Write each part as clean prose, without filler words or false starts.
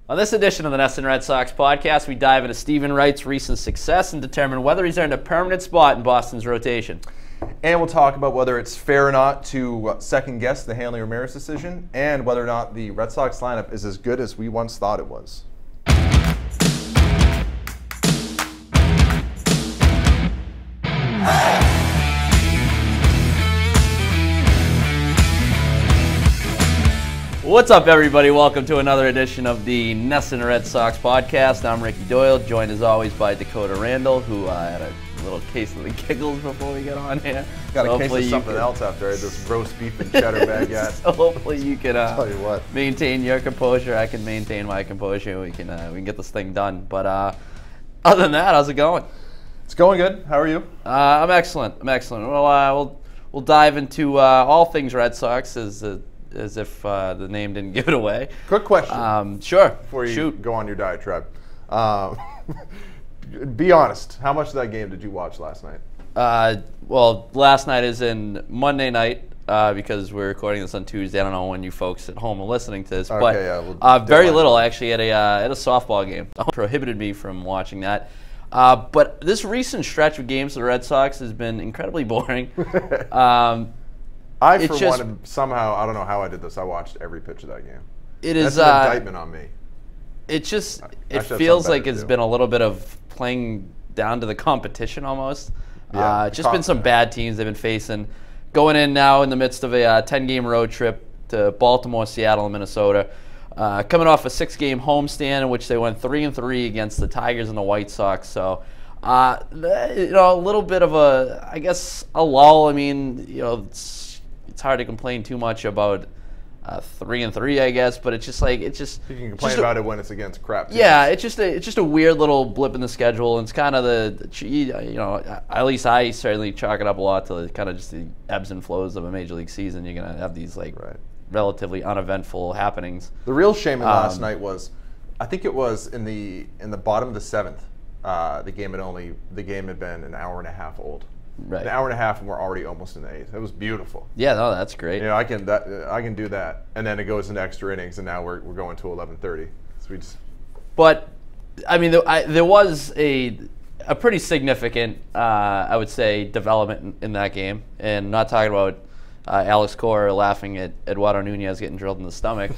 On this edition of the NESN Red Sox Podcast, we dive into Steven Wright's recent success and determine whether he's earned a permanent spot in Boston's rotation. And we'll talk about whether it's fair or not to second-guess the Hanley Ramirez decision and whether or not the Red Sox lineup is as good as we once thought it was. What's up, everybody? Welcome to another edition of the NESN Red Sox Podcast. I'm Ricky Doyle, joined as always by Dakota Randall, who had a little case of the giggles before we get on here. Got a case of something else after this roast beef and cheddar baguette. So hopefully you can tell you what. Maintain your composure. I can maintain my composure. We can get this thing done. But other than that, how's it going? It's going good. How are you? I'm excellent. Well, we'll dive into all things Red Sox as if the name didn't give it away. Quick question. Sure. Before you go on your diatribe. Be honest. How much of that game did you watch last night? Well, last night is in Monday night because we're recording this on Tuesday. I don't know when you folks at home are listening to this, but very little actually at a softball game. Prohibited me from watching that. But this recent stretch of games for the Red Sox has been incredibly boring. I somehow, I don't know how I did this. I watched every pitch of that game. That's an indictment on me. It feels like it's been a little bit of playing down to the competition almost. Yeah, just been some bad teams they've been facing. Going in now in the midst of a 10-game road trip to Baltimore, Seattle, and Minnesota. Coming off a 6-game homestand in which they went 3-3 against the Tigers and the White Sox. So, a little bit of a lull. I mean, it's hard to complain too much about 3-3, I guess, but it's just you can complain about it when it's against crap teams. Yeah, it's just a weird little blip in the schedule, and it's kind of at least I certainly chalk it up a lot to kind of just the ebbs and flows of a major league season. You're gonna have these relatively uneventful happenings. The real shame in last night was, I think it was in the bottom of the 7th. The game had been an hour and a half old. Right. An hour and a half, and we're already almost in the 8th. It was beautiful. Yeah, no, that's great. I can do that, and then it goes into extra innings, and now we're going to 11:30. So But I mean, there was a pretty significant, I would say, development in that game, and not talking about Alex Cora laughing at Eduardo Nunez getting drilled in the stomach.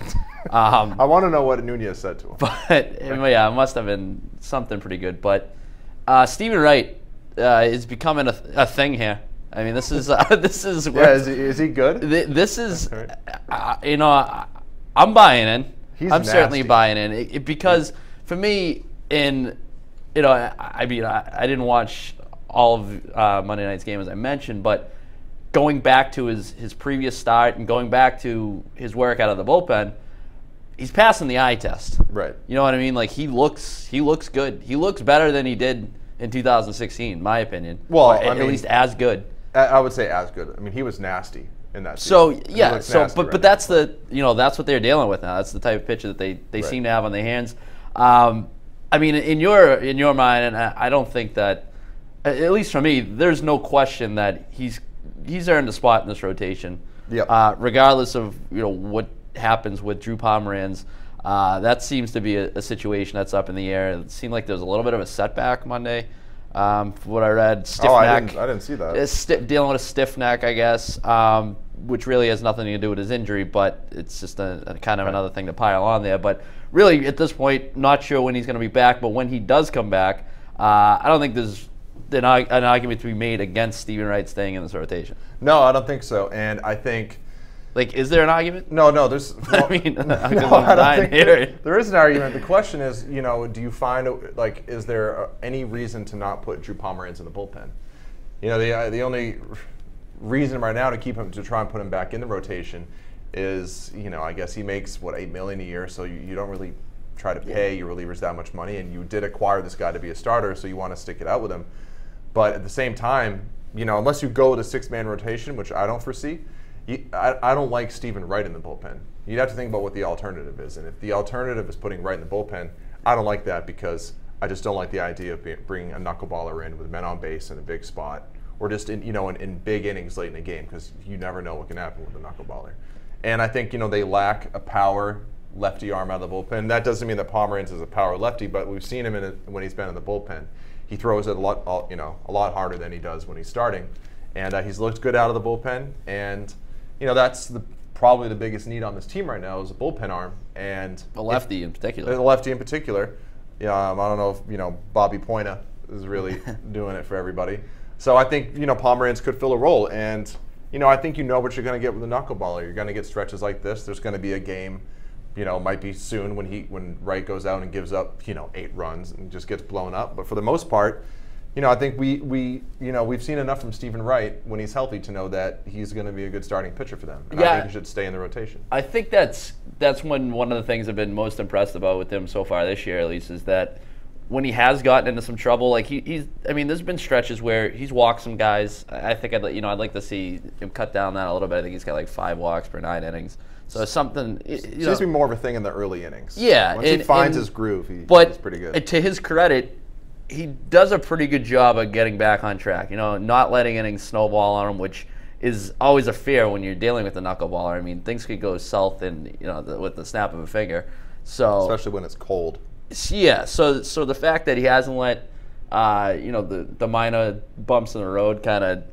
I want to know what Nunez said to him. But yeah, it must have been something pretty good. But Steven Wright is becoming a thing here. I mean, this is is he good? This is I'm buying in. I'm certainly buying in because for me, I didn't watch all of Monday night's game as I mentioned, but going back to his previous start and going back to his work out of the bullpen, he's passing the eye test. Right. You know what I mean? Like he looks good. He looks better than he did in 2016, in my opinion. Well, at least as good. I would say as good. I mean, he was nasty in that season. So yeah, but that's that's what they're dealing with now. That's the type of pitcher that they seem to have on their hands. I mean, in your mind, and I don't think that, at least for me, there's no question that he's earned a spot in this rotation. Yeah. Regardless of what happens with Drew Pomeranz. That seems to be a situation that's up in the air. It seemed like there was a little bit of a setback Monday, from what I read. Stiff neck. I didn't see that. Dealing with a stiff neck, I guess, which really has nothing to do with his injury, but it's just a kind of another thing to pile on there. But really, at this point, not sure when he's going to be back. But when he does come back, I don't think there's an argument to be made against Steven Wright staying in this rotation. No, I don't think so. And I think... is there an argument? No, there's... Well, I don't think there is an argument. The question is, do you find, is there any reason to not put Drew Pomeranz in the bullpen? The only reason right now to try and put him back in the rotation is, I guess he makes, $8 million a year, so you don't really try to pay your relievers that much money, and you did acquire this guy to be a starter, so you want to stick it out with him. But at the same time, unless you go with a 6-man rotation, which I don't foresee, I don't like Steven Wright in the bullpen. You'd have to think about what the alternative is. And if the alternative is putting Wright in the bullpen, I don't like that because I just don't like the idea of bringing a knuckleballer in with men on base in a big spot, or just in big innings late in the game, because you never know what can happen with a knuckleballer. And I think they lack a power lefty arm out of the bullpen. That doesn't mean that Pomeranz is a power lefty, but we've seen him when he's been in the bullpen. He throws it a lot harder than he does when he's starting, and he's looked good out of the bullpen. And that's probably the biggest need on this team right now is a bullpen arm and a lefty in particular. The lefty in particular. I don't know if Bobby Poina is really doing it for everybody. So I think Pomeranz could fill a role, and I think what you're going to get with the knuckleballer. You're going to get stretches like this. There's going to be a game, might be soon when Wright goes out and gives up 8 runs and just gets blown up. But for the most part, I think we've seen enough from Stephen Wright when he's healthy to know that he's going to be a good starting pitcher for them. And I think he should stay in the rotation. I think that's one of the things I've been most impressed about with him so far this year, at least, is that when he has gotten into some trouble, like there's been stretches where he's walked some guys. I think I'd like to see him cut down that a little bit. I think he's got like 5 walks per 9 innings. So it's something. It seems to be more of a thing in the early innings. Yeah, once he finds his groove, he's pretty good. To his credit, he does a pretty good job of getting back on track. Not letting innings snowball on him, which is always a fear when you're dealing with the knuckleballer. I mean, things could go south with the snap of a finger. So especially when it's cold. Yeah. So the fact that he hasn't let the minor bumps in the road kind of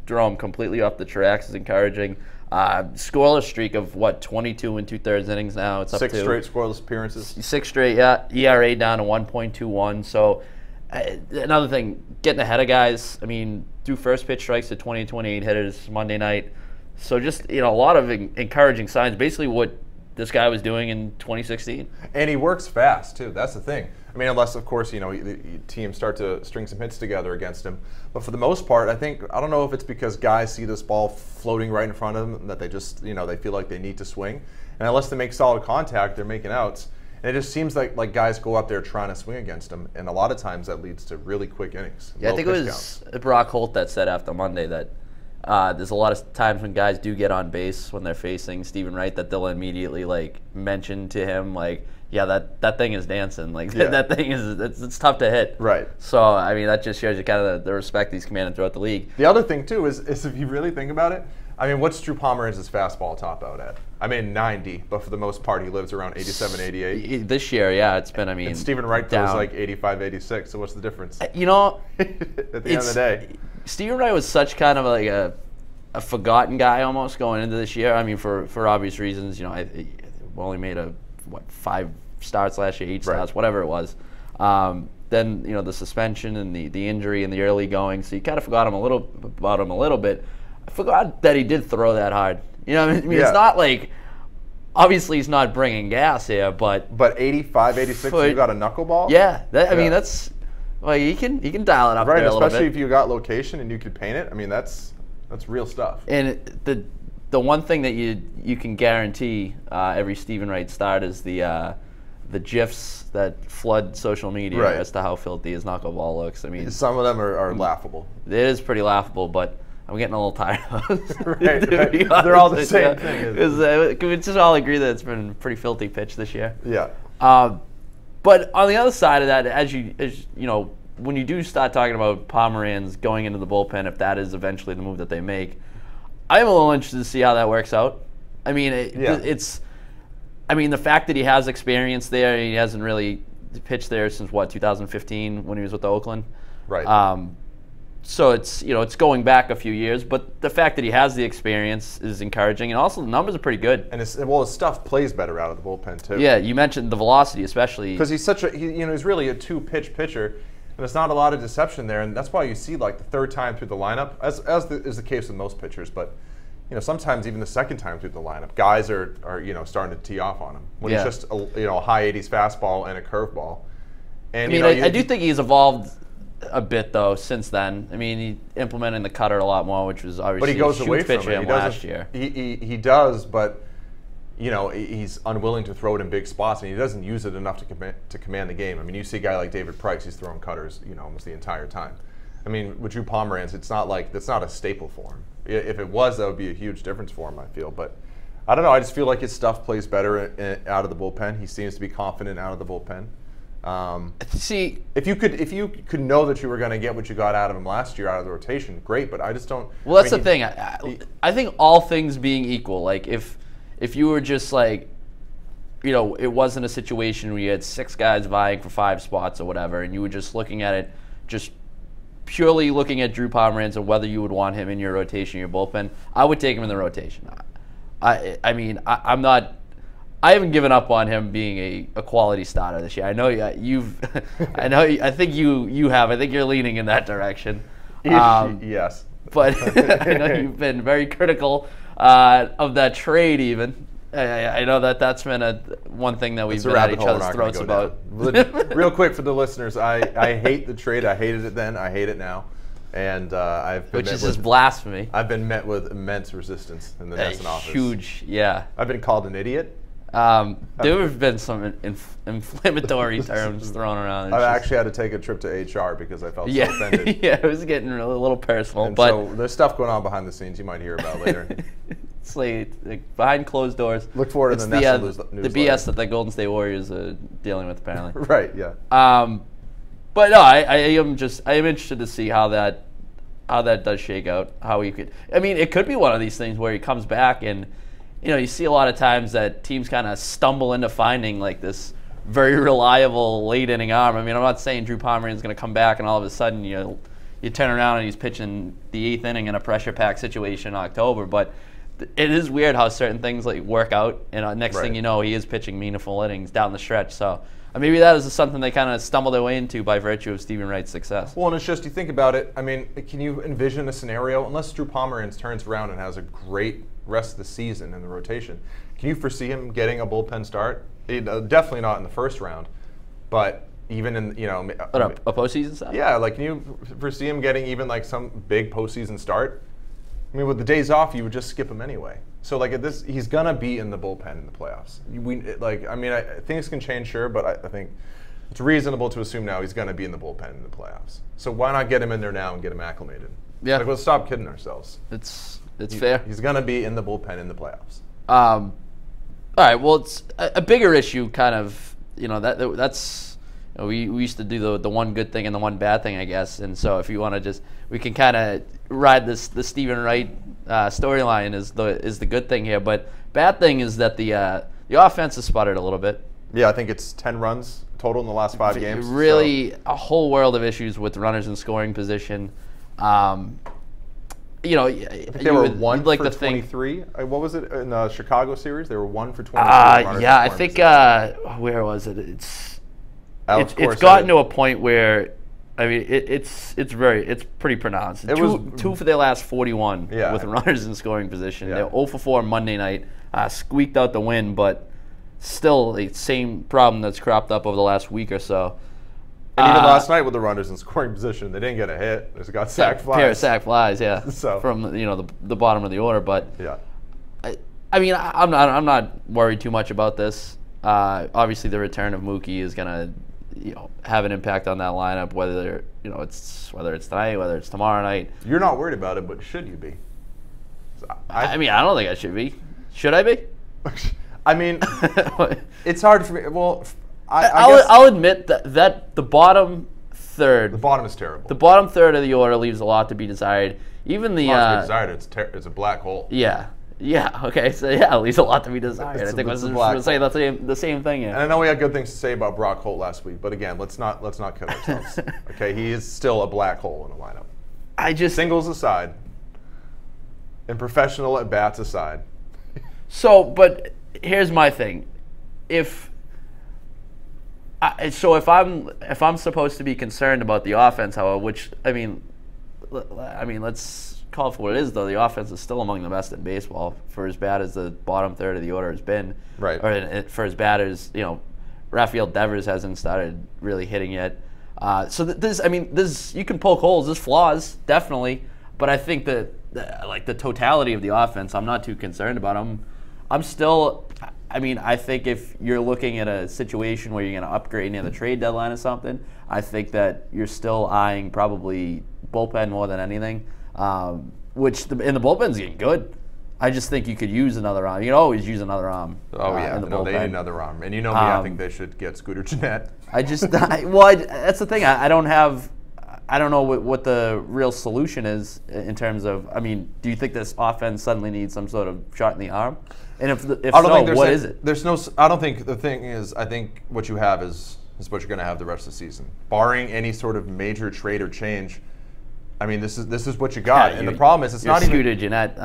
throw him completely off the tracks is encouraging. Scoreless streak of 22 2/3 innings now. It's up 6 to straight scoreless appearances. 6 straight, yeah. ERA down to 1.21. So another thing, getting ahead of guys. I mean, threw first pitch strikes to 20 and 28 hitters Monday night. So just a lot of encouraging signs. Basically, what this guy was doing in 2016. And he works fast too. That's the thing. I mean, unless of course the teams start to string some hits together against him. But for the most part, I don't know if it's because guys see this ball floating right in front of them that they just they feel like they need to swing. And unless they make solid contact, they're making outs. And it just seems like guys go up there trying to swing against him, and a lot of times that leads to really quick innings. Yeah, I think it was Brock Holt that said after Monday that there's a lot of times when guys do get on base when they're facing Stephen Wright that they'll immediately mention to him that thing is dancing. That thing it's tough to hit. Right. So I mean that just shows you kind of the respect he's commanding throughout the league. The other thing too is if you really think about it, I mean, what's Drew Pomeranz's fastball top out at? I mean, 90, but for the most part, he lives around 87, 88. This year, yeah, it's been, and Stephen Wright throws 85, 86, so what's the difference? At the end of the day. Stephen Wright was such kind of a forgotten guy almost going into this year. I mean, for obvious reasons, we only made 5 starts last year, 8 starts, whatever it was. Then, the suspension and the injury and the early going, so you kind of forgot about him a little bit. I forgot that he did throw that hard. It's not obviously he's not bringing gas here, but 85, 86, you got a knuckleball? Yeah, I mean that's he can dial it up there a little bit. Especially if you got location and you could paint it. I mean that's real stuff. And the one thing that you can guarantee every Stephen Wright start is the GIFs that flood social media as to how filthy his knuckleball looks. I mean, some of them are laughable. It is pretty laughable, but I'm getting a little tired of those. Right. They're all the same thing. Can we just all agree that it's been a pretty filthy pitch this year? Yeah. But on the other side of that, as when you do start talking about Pomeranz going into the bullpen, if that is eventually the move that they make, I'm a little interested to see how that works out. I mean, the fact that he has experience there, he hasn't really pitched there since 2015 when he was with Oakland. Right. So it's it's going back a few years, but the fact that he has the experience is encouraging, and also the numbers are pretty good. And his stuff plays better out of the bullpen too. Yeah, you mentioned the velocity, especially because he's he's really a 2-pitch pitcher, and there's not a lot of deception there, and that's why you see the third time through the lineup, as is the case with most pitchers, but sometimes even the second time through the lineup, guys are starting to tee off on him when it's just a high 80s fastball and a curveball. And I do think he's evolved a bit though since then. I mean, he implemented the cutter a lot more, which was obviously but he goes a away huge pitch from it. last year. He does, but he's unwilling to throw it in big spots, and he doesn't use it enough to command the game. I mean, you see a guy like David Price, he's throwing cutters, almost the entire time. I mean, with Drew Pomeranz, it's not that's not a staple for him. If it was, that would be a huge difference for him, I feel. But I don't know. I just feel like his stuff plays better out of the bullpen. He seems to be confident out of the bullpen. See, if you could know that you were going to get what you got out of him last year out of the rotation, great. But I just don't. Well, that's the thing. I think all things being equal, if you were just it wasn't a situation where you had 6 guys vying for 5 spots or whatever, and you were just looking at it, just purely looking at Drew Pomeranz and whether you would want him in your rotation, your bullpen, I would take him in the rotation. I'm not. I haven't given up on him being a quality starter this year. I know you've. I think you have. I think you're leaning in that direction. Yes. But I know you've been very critical of that trade. Even I know that's been one thing that we've been at each other's throats about. Real quick for the listeners, I hate the trade. I hated it then. I hate it now. And I've been which is just blasphemy. I've been met with immense resistance in the NESN office. Huge, yeah. I've been called an idiot. There have been some inflammatory terms thrown around. I've actually had to take a trip to HR because I felt so offended. Yeah, it was getting a little personal. And but so there's stuff going on behind the scenes you might hear about later. It's like behind closed doors. Look forward to the NESN newsletter. The BS that the Golden State Warriors are dealing with, apparently. Right, yeah. But no, I am interested to see how that does shake out. How he could. I mean, it could be one of these things where he comes back and. You see a lot of times that teams kind of stumble into finding like this very reliable late inning arm. I mean, I'm not saying Drew Pomeranz is going to come back and all of a sudden you turn around and he's pitching the 8th inning in a pressure pack situation in October. But it is weird how certain things like work out, and next thing you know, he is pitching meaningful innings down the stretch. So maybe that is something they kind of stumbled their way into by virtue of Stephen Wright's success. Well, and it's just, you think about it, I mean, can you envision a scenario, unless Drew Pomeranz turns around and has a great rest of the season in the rotation, can you foresee him getting a bullpen start? Definitely not in the first round, but even in, a postseason start? Yeah, like, can you foresee him getting even like some big postseason start? I mean, with the days off, you would just skip him anyway. So like he's gonna be in the bullpen in the playoffs. Things can change, sure, but I think it's reasonable to assume now he's gonna be in the bullpen in the playoffs. So why not get him in there now and get him acclimated? Yeah. Like, let's stop kidding ourselves. It's fair. He's gonna be in the bullpen in the playoffs. All right. Well, it's a bigger issue, kind of. That's. We used to do the one good thing and the one bad thing, I guess. And so if you want to we can kind of ride the Stephen Wright storyline is the good thing here. But bad thing is that the offense has sputtered a little bit. Yeah, I think it's 10 runs total in the last 5 games. Really, a whole world of issues with runners in scoring position. I think they were 1 for 23. What was it in the Chicago series? They were 1 for 23. Yeah, I think. Where was it? It's gotten to a point where, I mean, it's pretty pronounced. It was 2 for their last 41 with runners in scoring position. They're 0 for 4 Monday night. Squeaked out the win, but still the same problem that's cropped up over the last week or so. And even last night with the runners in scoring position, they didn't get a hit. They just got sack flies. Pair of sack flies, yeah. So from the bottom of the order, but yeah. I mean, I'm not worried too much about this. Obviously, the return of Mookie is gonna have an impact on that lineup, whether it's tonight, whether it's tomorrow night. You're not worried about it, but should you be? I mean, I don't think I should be. Should I be? I mean, it's hard for me. Well, I'll admit that the bottom third. The bottom is terrible. The bottom third of the order leaves a lot to be desired. Even the it's a black hole. Yeah. Yeah. Okay. So yeah, it leaves a lot to be desired. I think we're saying the same thing. Yeah. And I know we had good things to say about Brock Holt last week, but again, let's not kid ourselves. Okay, he is still a black hole in the lineup. Singles aside, and professional at bats aside. So, but here's my thing: if I'm supposed to be concerned about the offense, however, which I mean, let's call it for what it is. Though the offense is still among the best in baseball, for as bad as the bottom third of the order has been, right? Or for as bad as Rafael Devers hasn't started really hitting yet. So this you can poke holes. There's flaws definitely, but I think that the totality of the offense, I'm not too concerned about. I'm still. I think if you're looking at a situation where you're going to upgrade near the trade deadline or something, I think that you're still eyeing probably bullpen more than anything, which the bullpen's getting good. I just think you could use another arm. You can always use another arm. Oh, yeah. In the bullpen. They need another arm. And you know me, I think they should get Scooter Gennett. That's the thing. I don't have I don't know what the real solution is in terms of. I mean, do you think this offense suddenly needs some sort of shot in the arm? And if so, what is it? There's no. I don't think the thing is. I think what you have is what you're going to have the rest of the season, barring any sort of major trade or change. I mean, this is what you got, and the problem is it's not even Scooter Gennett.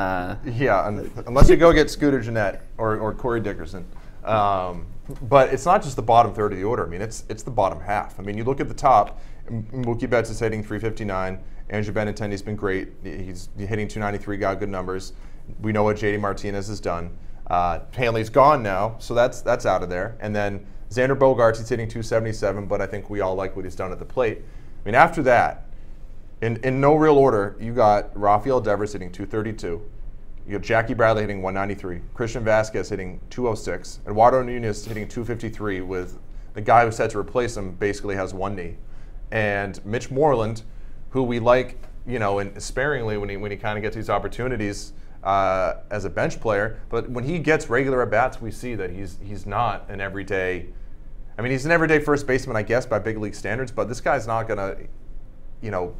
Yeah, unless you go get Scooter Gennett or Corey Dickerson. But it's not just the bottom third of the order. I mean, it's the bottom half. I mean, you look at the top. Mookie Betts is hitting 359. Andrew Benintendi's been great. He's hitting 293. Got good numbers. We know what JD Martinez has done. Hanley's gone now, so that's out of there. And then Xander Bogaerts is hitting 277, but I think we all like what he's done at the plate. I mean, after that, in no real order, you got Rafael Devers hitting 232. You have Jackie Bradley hitting 193. Christian Vasquez hitting 206. Eduardo Nunez hitting 253 with the guy who's set to replace him basically has one knee. And Mitch Moreland, who we like, and sparingly when he kind of gets these opportunities as a bench player, but when he gets regular at-bats, we see that he's not an everyday. I mean, he's an everyday first baseman, I guess, by big league standards, but this guy's not going to,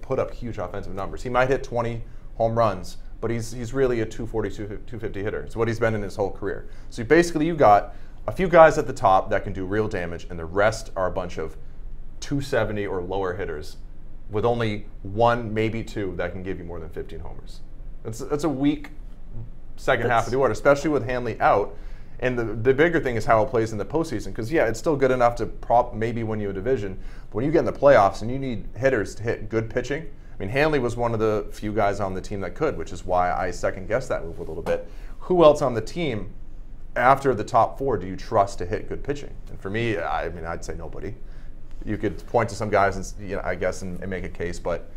put up huge offensive numbers. He might hit 20 home runs, but he's really a 240, 250 hitter. It's what he's been in his whole career. So basically you got a few guys at the top that can do real damage, and the rest are a bunch of 270 or lower hitters with only one, maybe two, that can give you more than 15 homers. That's a weak second half of the order, especially with Hanley out. And the bigger thing is how it plays in the postseason. Because, yeah, it's still good enough to maybe win you a division. But when you get in the playoffs and you need hitters to hit good pitching, I mean, Hanley was one of the few guys on the team that could, which is why I second-guessed that move a little bit. Who else on the team, after the top four, do you trust to hit good pitching? And for me, I mean, I'd say nobody. You could point to some guys, and I guess, and make a case, but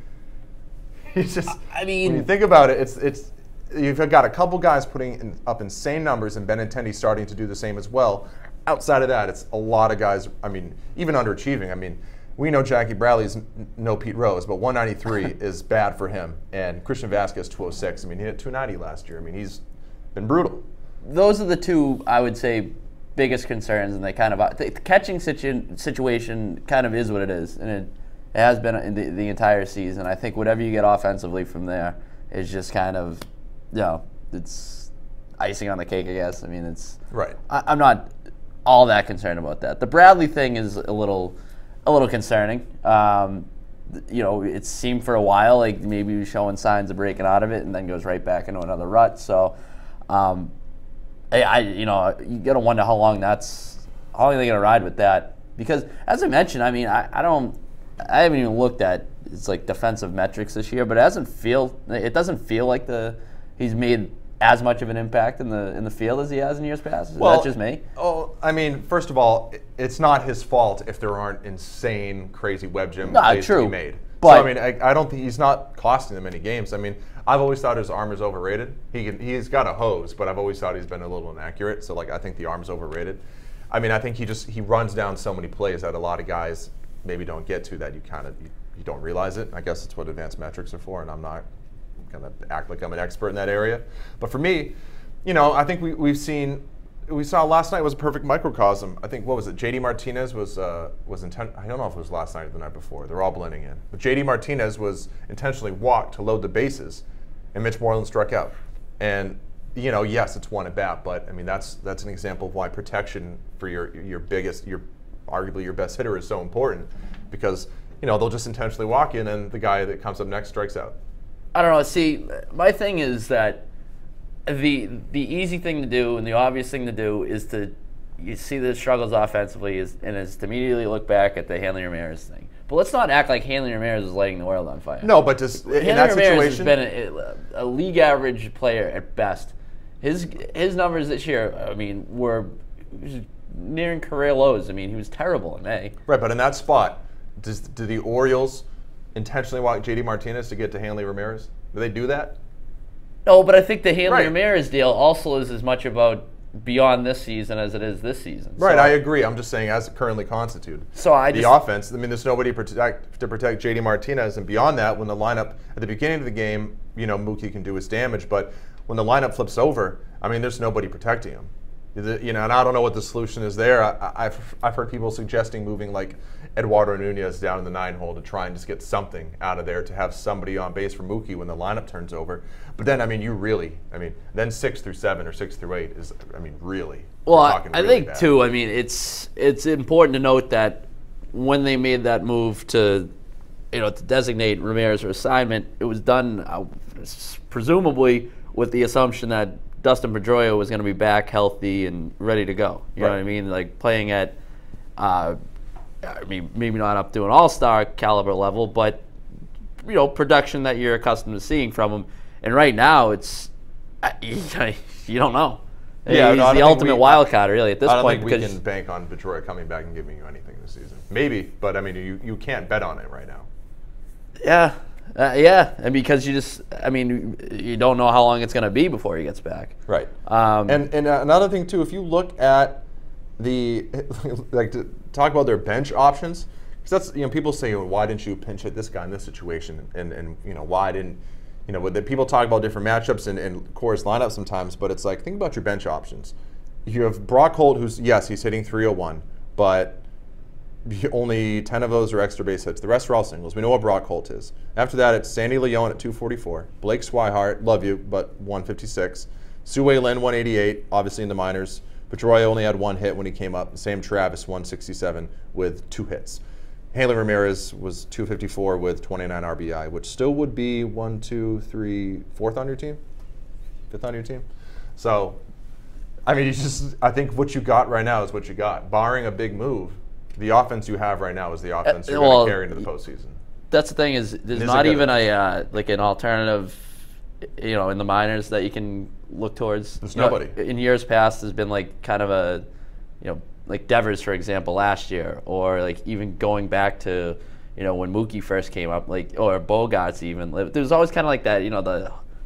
it's just. I mean, when you think about it, it's you've got a couple guys putting up insane numbers, and Benintendi starting to do the same as well. Outside of that, it's a lot of guys. I mean, even underachieving. I mean, we know Jackie Bradley's no Pete Rose, but 193 is bad for him, and Christian Vasquez 206. I mean, he hit 290 last year. I mean, he's been brutal. Those are the two, I would say, biggest concerns, and they kind of the catching situation kind of is what it is, and it has been in the entire season. I think whatever you get offensively from there is just kind of, it's icing on the cake, I guess. I mean, it's right. I'm not all that concerned about that. The Bradley thing is a little concerning. It seemed for a while like maybe he was showing signs of breaking out of it, and then goes right back into another rut. So. You got to wonder how long are they going to ride with that? Because as I mentioned, I mean, I haven't even looked at his defensive metrics this year, but it doesn't feel like he's made as much of an impact in the field as he has in years past. Is that just me? Oh, I mean, first of all, it's not his fault if there aren't insane, crazy web gym plays to be made. But, so, I mean, I don't think he's not costing them any games. I mean, I've always thought his arm is overrated. He's got a hose, but I've always thought he's been a little inaccurate. So, I think the arm's overrated. I mean, I think he runs down so many plays that a lot of guys maybe don't get to that you don't realize it. I guess that's what advanced metrics are for, and I'm not going to act like I'm an expert in that area. But for me, I think we saw last night was a perfect microcosm. I think, what was it? JD Martinez was intent. I don't know if it was last night or the night before. They're all blending in. But JD Martinez was intentionally walked to load the bases, and Mitch Moreland struck out. And yes, it's one at bat, but I mean that's an example of why protection for your arguably your best hitter is so important, because they'll just intentionally walk in, and the guy that comes up next strikes out. I don't know. See, my thing is that. The easy thing to do and the obvious thing to do is you see the struggles offensively is to immediately look back at the Hanley Ramirez thing. But let's not act like Hanley Ramirez is lighting the world on fire. No, but just in that Ramirez situation, has been a league average player at best. His numbers this year, I mean, were nearing career lows. I mean, he was terrible in May. Right, but in that spot, do the Orioles intentionally walk JD Martinez to get to Hanley Ramirez? Do they do that? No, but I think the Hanley Ramirez deal also is as much about beyond this season as it is this season. Right, I agree. I'm just saying as currently constituted. So the offense, I mean, there's nobody to protect JD Martinez, and beyond that, when the lineup at the beginning of the game, Mookie can do his damage, but when the lineup flips over, I mean, there's nobody protecting him. You know, and I don't know what the solution is there. I've heard people suggesting moving like Eduardo Nunez down in the 9-hole to try and just get something out of there to have somebody on base for Mookie when the lineup turns over. But then, I mean, then 6 through 7 or 6 through 8 is, I mean, really. Well, I really think bad. too. I mean, it's important to note that when they made that move to designate Ramirez for assignment, it was done presumably with the assumption that Dustin Pedroia was going to be back healthy and ready to go. You know what I mean? Like playing at, I mean, maybe not up to an all-star caliber level, but production that you're accustomed to seeing from him. And right now, it's you don't know. Yeah, he's the ultimate wild card, really, at this point. I don't think we can bank on Pedroia coming back and giving you anything this season. Maybe, but I mean, you can't bet on it right now. Yeah. And because you don't know how long it's going to be before he gets back. Right. And another thing too, if you look at to talk about their bench options, because that's people say, why didn't you pinch hit this guy in this situation, and why didn't people talk about different matchups and Core's lineup sometimes, but it's like, think about your bench options. You have Brock Holt, who's he's hitting .301, but only 10 of those are extra base hits. The rest are all singles. We know what Brock Holt is. After that, it's Sandy Leon at 244. Blake Swihart, love you, but 156. Sue Lin, 188, obviously in the minors. Pedroia only had 1 hit when he came up. Sam Travis, 167 with 2 hits. Hanley Ramirez was 254 with 29 RBI, which still would be 1, 2, 3, 4th on your team? 5th on your team? So, I mean, I think what you got right now is what you got. Barring a big move, the offense you have right now is the offense you're going to carry into the postseason. That's the thing is there's not even an alternative, in the minors that you can look towards. There's nobody. In years past, there's been kind of a, like Devers, for example, last year, or even going back to, when Mookie first came up, or Bogarts even. There's always kind of like that,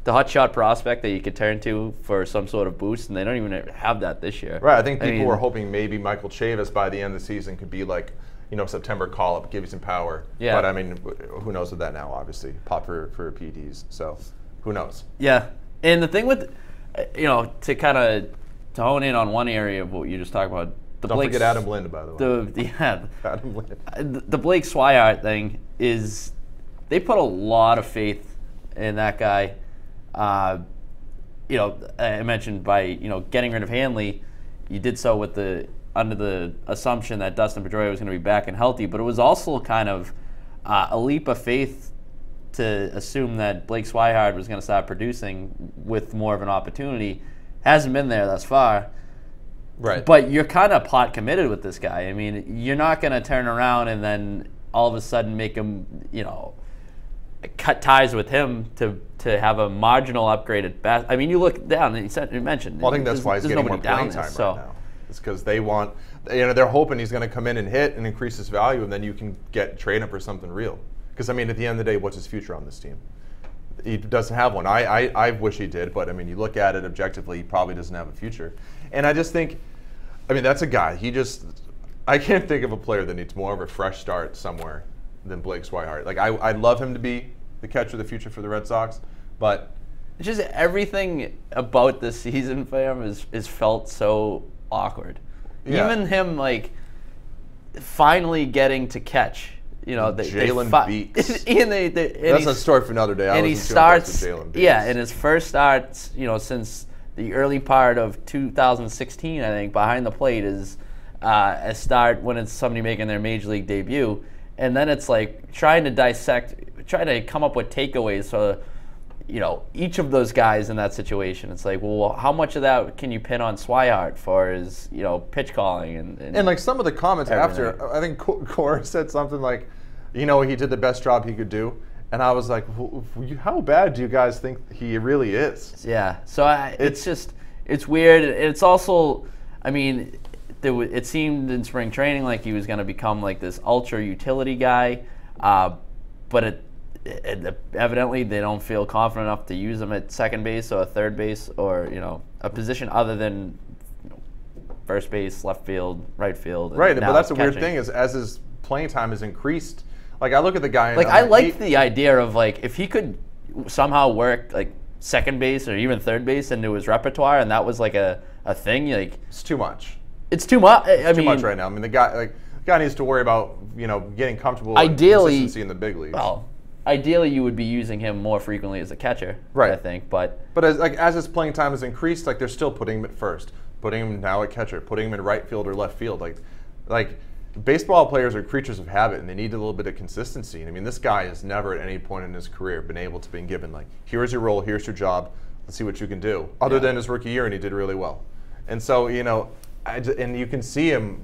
the hotshot prospect that you could turn to for some sort of boost, and they don't even have that this year. Right. I think people were hoping maybe Michael Chavis by the end of the season could be September call-up, give you some power. Yeah. But, I mean, who knows with that now, obviously. Pop for PEDs, so who knows? Yeah. And the thing with, to kind of hone in on one area of what you just talked about. Don't forget Adam Lind, by the way. Adam Lind. The Blake Swihart thing is they put a lot of faith in that guy. I mentioned by getting rid of Hanley, you did so with under the assumption that Dustin Pedroia was going to be back and healthy, but it was also kind of a leap of faith to assume that Blake Swihart was going to start producing with more of an opportunity. Hasn't been there thus far. Right. But you're kind of pot committed with this guy. I mean, you're not going to turn around and then all of a sudden make him, cut ties with him to have a marginal upgrade at best. I mean, you look down and you mentioned. Well, I think that's why he's getting more playing time right now. It's because they want, they're hoping he's going to come in and hit and increase his value, and then you can trade him for something real. Because, I mean, at the end of the day, what's his future on this team? He doesn't have one. I wish he did, but, I mean, you look at it objectively, he probably doesn't have a future. And I just think, that's a guy. I can't think of a player that needs more of a fresh start somewhere than Blake Swihart. I'd love him to be the catcher of the future for the Red Sox, but it's just everything about this season for him is felt so awkward. Yeah. Even him finally getting to catch. Jalen Beeks. That's a story for another day. And he starts, and his first starts, since the early part of 2016, I think, behind the plate is a start when it's somebody making their major league debut, and then it's trying to come up with takeaways. So, each of those guys in that situation, it's well, how much of that can you pin on Swihart for his, pitch calling and some of the comments everything. After, I think Core said something he did the best job he could do. And I was like, how bad do you guys think he really is? Yeah. So it's weird. It's also, it seemed in spring training like he was going to become this ultra utility guy, but evidently they don't feel confident enough to use him at second base or third base or a position other than first base, left field, right field. Right, but that's the weird thing is as his playing time has increased. I look at the guy. I liked the idea of if he could somehow work second base or even third base into his repertoire, and that was a a thing. Like It's too much. it's too much. It's too much right now. I mean, the guy needs to worry about getting comfortable. Ideally, and consistency in the big leagues. Well, ideally you would be using him more frequently as a catcher. Right. I think, but as his playing time has increased, like they're still putting him at first, putting him now at catcher, putting him in right field or left field. Like baseball players are creatures of habit, and they need a little bit of consistency. And I mean, this guy has never at any point in his career been able to be given like, here's your role, here's your job, let's see what you can do. Other than his rookie year, and he did really well. And so and you can see him.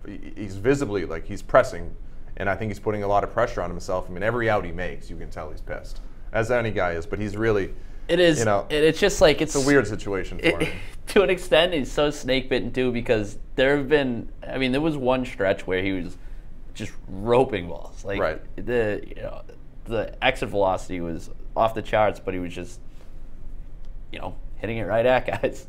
He's visibly like he's pressing, and I think he's putting a lot of pressure on himself. I mean, every out he makes, you can tell he's pissed, as any guy is. But he's really. It is. It's just like it's a weird situation for him. To an extent, he's so snake bitten too, because there have been. I mean, there was one stretch where he was just roping balls. Like the exit velocity was off the charts, but he was just hitting it right at guys.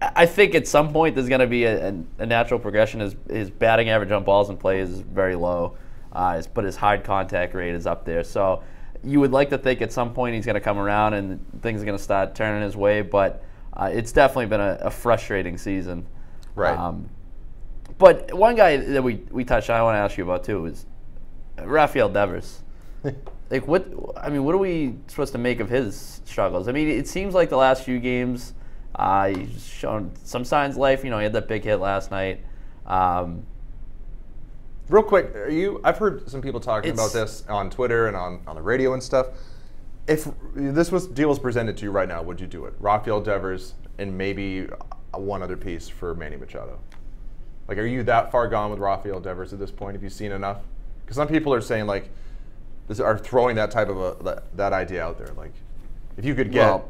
I think at some point there's going to be a natural progression. His batting average on balls in play is very low, but his hard contact rate is up there. So you would like to think at some point he's going to come around and things are going to start turning his way. But it's definitely been a frustrating season. Right. But one guy that we touched on, I want to ask you about too, is Rafael Devers. Like what are we supposed to make of his struggles? I mean, it seems like the last few games. He's shown some signs of life. He had that big hit last night. Real quick, I've heard some people talking about this on Twitter and on the radio and stuff. If this deal was presented to you right now, would you do it? Rafael Devers and maybe one other piece for Manny Machado. Like, are you that far gone with Rafael Devers at this point? Have you seen enough? Because some people are saying are throwing that type of that idea out there. Like, if you could get.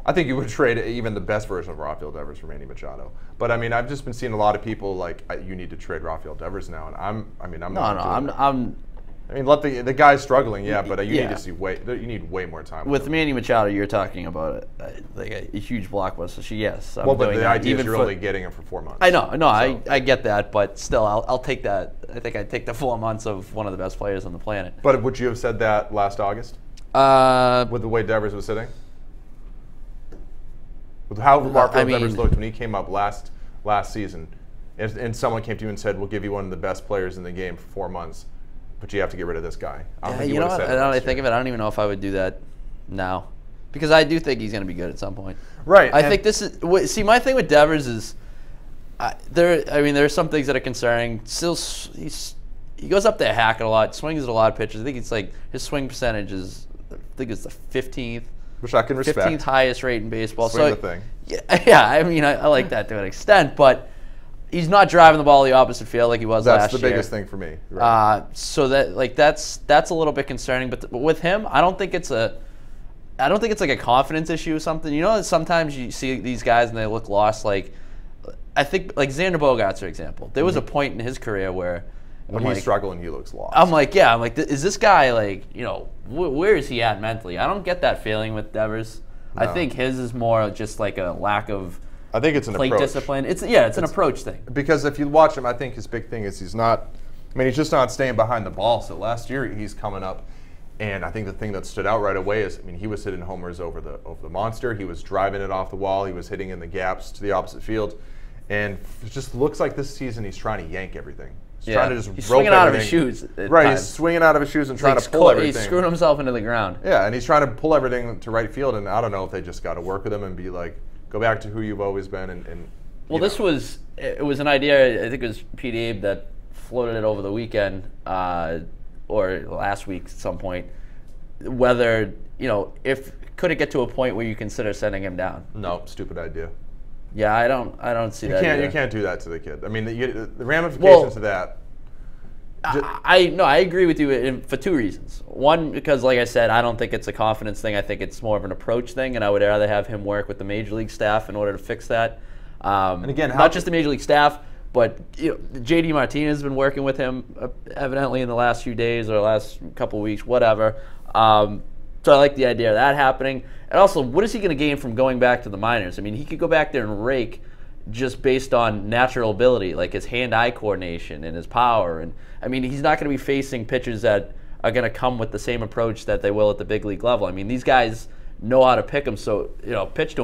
I think you would trade even the best version of Rafael Devers for Manny Machado. But I mean, I've just been seeing a lot of people like, you need to trade Rafael Devers now, and I'm not. I mean, let the guy's struggling, but you need to see you need way more time with Manny Machado. You're talking about like a huge blockbuster. So yes, but the idea is you're only getting him for 4 months. I know, I get that, but still, I'll take that. I think I'd take the 4 months of one of the best players on the planet. But would you have said that last August? With the way Devers was sitting. With how Rafael Devers looked when he came up last season, and someone came to you and said, "We'll give you one of the best players in the game for 4 months, but you have to get rid of this guy." Now that I think of it, I don't even know if I would do that now, because I do think he's going to be good at some point. Right. I think this is my thing with Devers is there are some things that are concerning. Still, he goes up there hacking a lot, swings at a lot of pitches. I think it's like his swing percentage is, I think it's the 15th. Which I can respect. 15th highest rate in baseball. Swing the thing. Yeah. I mean, I like that to an extent, but he's not driving the ball the opposite field like he was last year. That's the biggest thing for me. Right. So that's a little bit concerning. But with him, I don't think it's like a confidence issue or something. Sometimes you see these guys and they look lost. Like I think like Xander Bogaerts, for example. There was a point in his career where when he's struggling, he looks lost. I'm like, is this guy where is he at mentally? I don't get that feeling with Devers. No. I think his is more just like a lack of. I think it's an plate approach. Discipline. It's an approach thing. Because if you watch him, I think his big thing is he's just not staying behind the ball. So last year he's coming up, and I think the thing that stood out right away is, he was hitting homers over the monster. He was driving it off the wall. He was hitting in the gaps to the opposite field, and it just looks like this season he's trying to yank everything. He's trying to just he's rope swinging out of everything. his shoes. Right, he's swinging out of his shoes and trying to pull everything. He's screwing himself into the ground. Yeah, and he's trying to pull everything to right field, and I don't know if they just got to work with him and be like, go back to who you've always been. And well, it was an idea. I think it was Pete Abe that floated it over the weekend or last week at some point. Whether could it get to a point where you consider sending him down? No, stupid idea. Yeah, I don't see that. You can't do that to the kid. I mean, the ramifications of that. I agree with you for two reasons. One, because like I said, I don't think it's a confidence thing. I think it's more of an approach thing, and I would rather have him work with the major league staff in order to fix that. And again, not just the major league staff, but J.D. Martinez has been working with him evidently in the last few days or last couple of weeks, whatever. So I like the idea of that happening. And also, what is he going to gain from going back to the minors? I mean, he could go back there and rake just based on natural ability, like his hand-eye coordination and his power. And I mean, he's not going to be facing pitchers that are going to come with the same approach that they will at the big league level. I mean, these guys know how to pitch to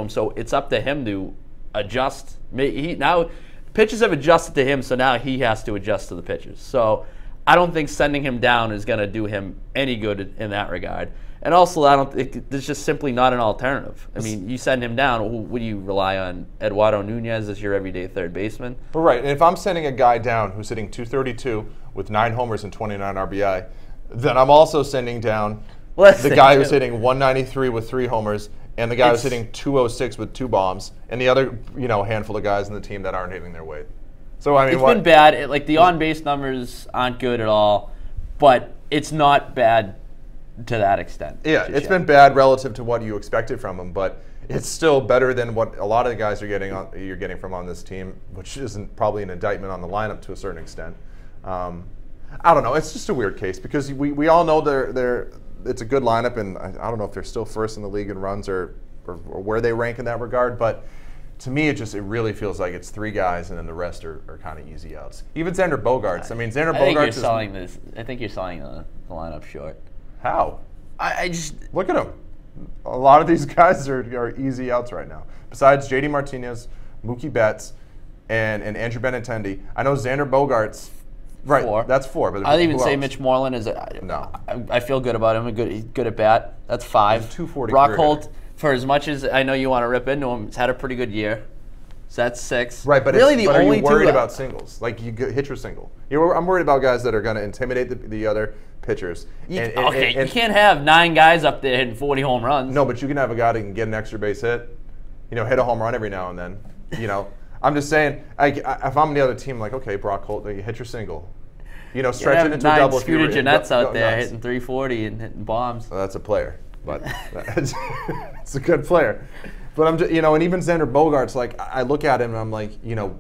him. So it's up to him to adjust. Now pitchers have adjusted to him, so now he has to adjust to the pitchers. So I don't think sending him down is going to do him any good in that regard. And also, there's just simply not an alternative. I mean, you send him down, would you rely on Eduardo Nunez as your everyday third baseman? But right, and if I'm sending a guy down who's hitting 232 with 9 homers and 29 RBI, then I'm also sending down the guy who's hitting 193 with 3 homers and the guy who's hitting 206 with 2 bombs and the other handful of guys in the team that aren't hitting their weight. So I mean, it's been bad. The on-base numbers aren't good at all, but it's not bad to that extent. Yeah, it's been bad relative to what you expected from him, but it's still better than what a lot of the guys you're getting from on this team, which isn't probably an indictment on the lineup to a certain extent. I don't know. It's just a weird case because we all know it's a good lineup, and I don't know if they're still first in the league in runs or where they rank in that regard, but to me, it really feels like it's 3 guys, and then the rest are kind of easy outs. Even Xander Bogaerts. I mean, Xander Bogaerts I think you're selling the lineup short. How? I just look at them. A lot of these guys are easy outs right now. Besides J.D. Martinez, Mookie Betts, and Andrew Benintendi. I know Xander Bogaerts. Right, 4. That's 4. But I'd even say Mitch Moreland is no. I feel good about him. Good at bat. That's 5. He's 240. Brock Holt, for as much as I know you want to rip into him, has had a pretty good year. So that's 6. Right, but really are you worried about singles? Like you hit your single. I'm worried about guys that are going to intimidate the other pitchers. You can't have 9 guys up there hitting 40 home runs. No, but you can have a guy that can get an extra base hit. Hit a home run every now and then. I'm just saying, if I'm the other team, like, okay, Brock Holt, you hit your single. Stretch it into a double. Scooter Jeanette's out there hitting 340 and hitting bombs. Well, that's a player, but it's a good player. But I'm just, and even Xander Bogaerts, like I look at him and I'm like,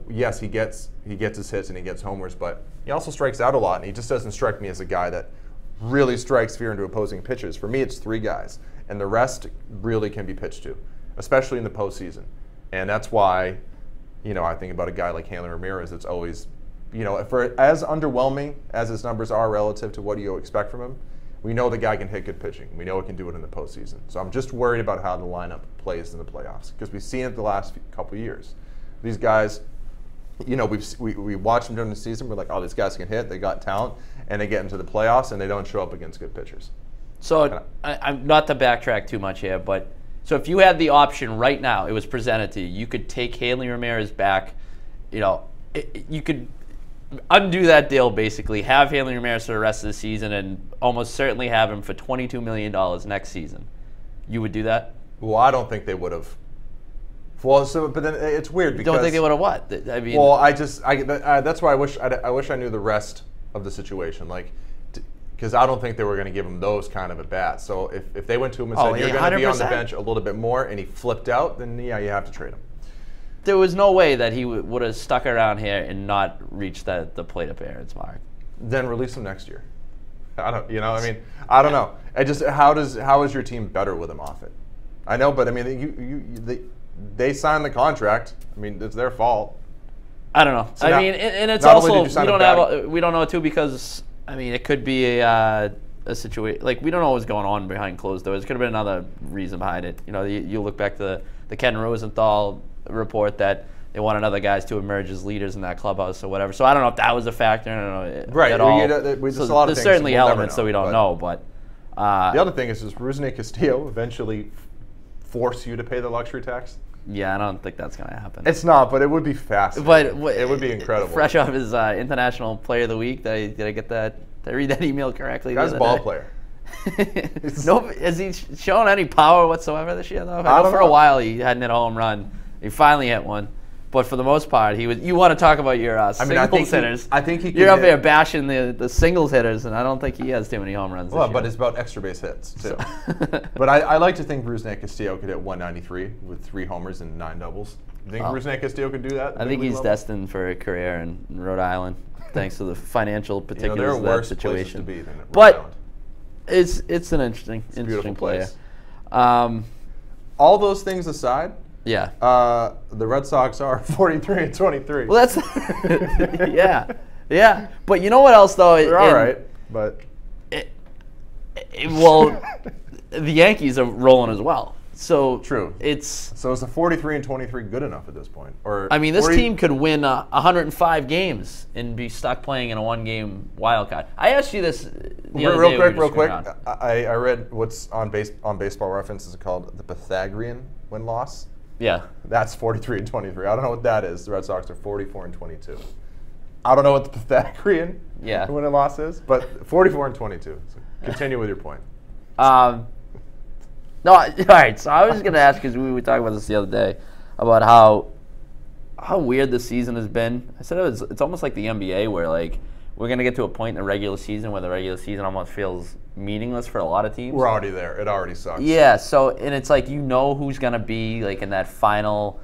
yes, he gets his hits and he gets homers, but he also strikes out a lot, and he just doesn't strike me as a guy that really strikes fear into opposing pitchers. For me, it's 3 guys, and the rest really can be pitched to, especially in the postseason. And that's why, I think about a guy like Hanley Ramirez. It's always, for as underwhelming as his numbers are relative to what you expect from him, we know the guy can hit good pitching. We know he can do it in the postseason. So I'm just worried about how the lineup plays in the playoffs because we've seen it the last couple of years. These guys, we watch them during the season. We're like, oh, these guys can hit. They got talent, and they get into the playoffs, and they don't show up against good pitchers. So I'm not to backtrack too much here, but so if you had the option right now, it was presented to you, you could take Hanley Ramirez back. You could undo that deal, basically, have Hanley Ramirez for the rest of the season and almost certainly have him for $22 million next season. You would do that? Well, I don't think they would have. Well, but then it's weird because... You don't think they would have what? I mean... Well, that's why I wish I knew the rest of the situation. Because I don't think they were going to give him those kind of at-bats. So if they went to him and said, you're going to be on the bench a little bit more, and he flipped out, then yeah, you have to trade him. There was no way that he would have stuck around here and not reached the plate appearance mark. Then release him next year. I don't know. How is your team better with him off it? I know, but I mean, they signed the contract. I mean, it's their fault. I don't know. So and it's also we don't know too because I mean it could be a situation like we don't know what's going on behind closed doors. It could have been another reason behind it. You look back to the Ken Rosenthal report that they wanted other guys to emerge as leaders in that clubhouse or whatever. So I don't know if that was a factor. I don't know at all. There's certainly elements that we don't know, but the other thing is, does Rusney Castillo eventually force you to pay the luxury tax? Yeah, I don't think that's going to happen. It's not, but it would be fascinating. But it would be incredible. Fresh off his International Player of the Week, did I get that? Did I read that email correctly? Guy's a ball player. Has he shown any power whatsoever this year, though? I know for a while he hadn't hit a home run. He finally hit one. But for the most part, he was. You want to talk about your singles hitters. I think he You're up there bashing the singles hitters, and I don't think he has too many home runs. Well, but it's about extra base hits, too. But I like to think Rusney Castillo could hit 193 with 3 homers and 9 doubles. You think Rusney Castillo could do that? I think he's destined for a career in Rhode Island, thanks to the financial particulars of that situation. There are worse places to be than Rhode Island. It's an interesting player. All those things aside, yeah, the Red Sox are 43-23. Well, that's yeah. But you know what else though? They're all right, but well, the Yankees are rolling as well. So True. So is the 43-23 good enough at this point? Or I mean, this team could win 105 games and be stuck playing in a one-game wild card. I asked you this the other day. Real quick. I read what's on Baseball Reference is called the Pythagorean win-loss. Yeah. That's 43-23. I don't know what that is. The Red Sox are 44-22. I don't know what the Pythagorean win and loss is, but 44-22. So continue with your point. No, all right. So I was just gonna ask because we were talking about this the other day about how weird this season has been. I said it's almost like the NBA where like we're gonna get to a point in the regular season where the regular season almost feels meaningless for a lot of teams. We're already there. It already sucks. Yeah. So and it's like who's gonna be like in that final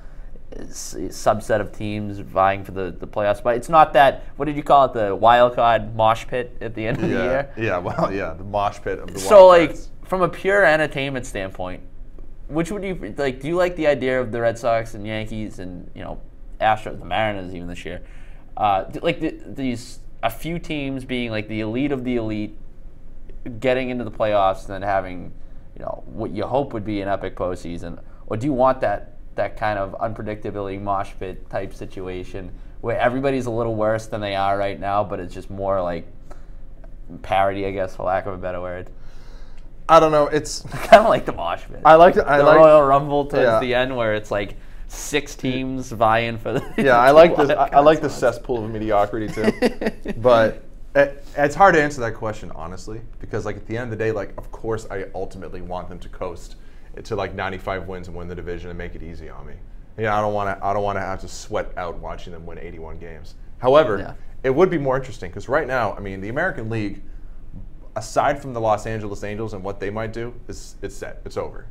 subset of teams vying for the playoff spot. It's not that, what did you call it, the wild card mosh pit at the end of the year? Yeah, well, yeah, the mosh pit of the wild So, like, cards. from a pure entertainment standpoint, which would you, like, do you like the idea of the Red Sox and Yankees and, Astros, the Mariners even this year, these, a few teams being, like, the elite of the elite, getting into the playoffs and then having, what you hope would be an epic postseason? Or do you want that kind of unpredictability mosh pit type situation where everybody's a little worse than they are right now, but it's just more like parody, I guess, for lack of a better word? I don't know. It's kind of like the mosh pit. I like the Royal Rumble towards the end where it's like 6 teams vying for the. Yeah, I like this. I like the cesspool of mediocrity too. But it's hard to answer that question honestly because, like, at the end of the day, like, of course, I ultimately want them to coast to like 95 wins and win the division and make it easy on me. I don't want to have to sweat out watching them win 81 games. However, it would be more interesting because right now, I mean, the American League, aside from the Los Angeles Angels and what they might do, it's set. It's over.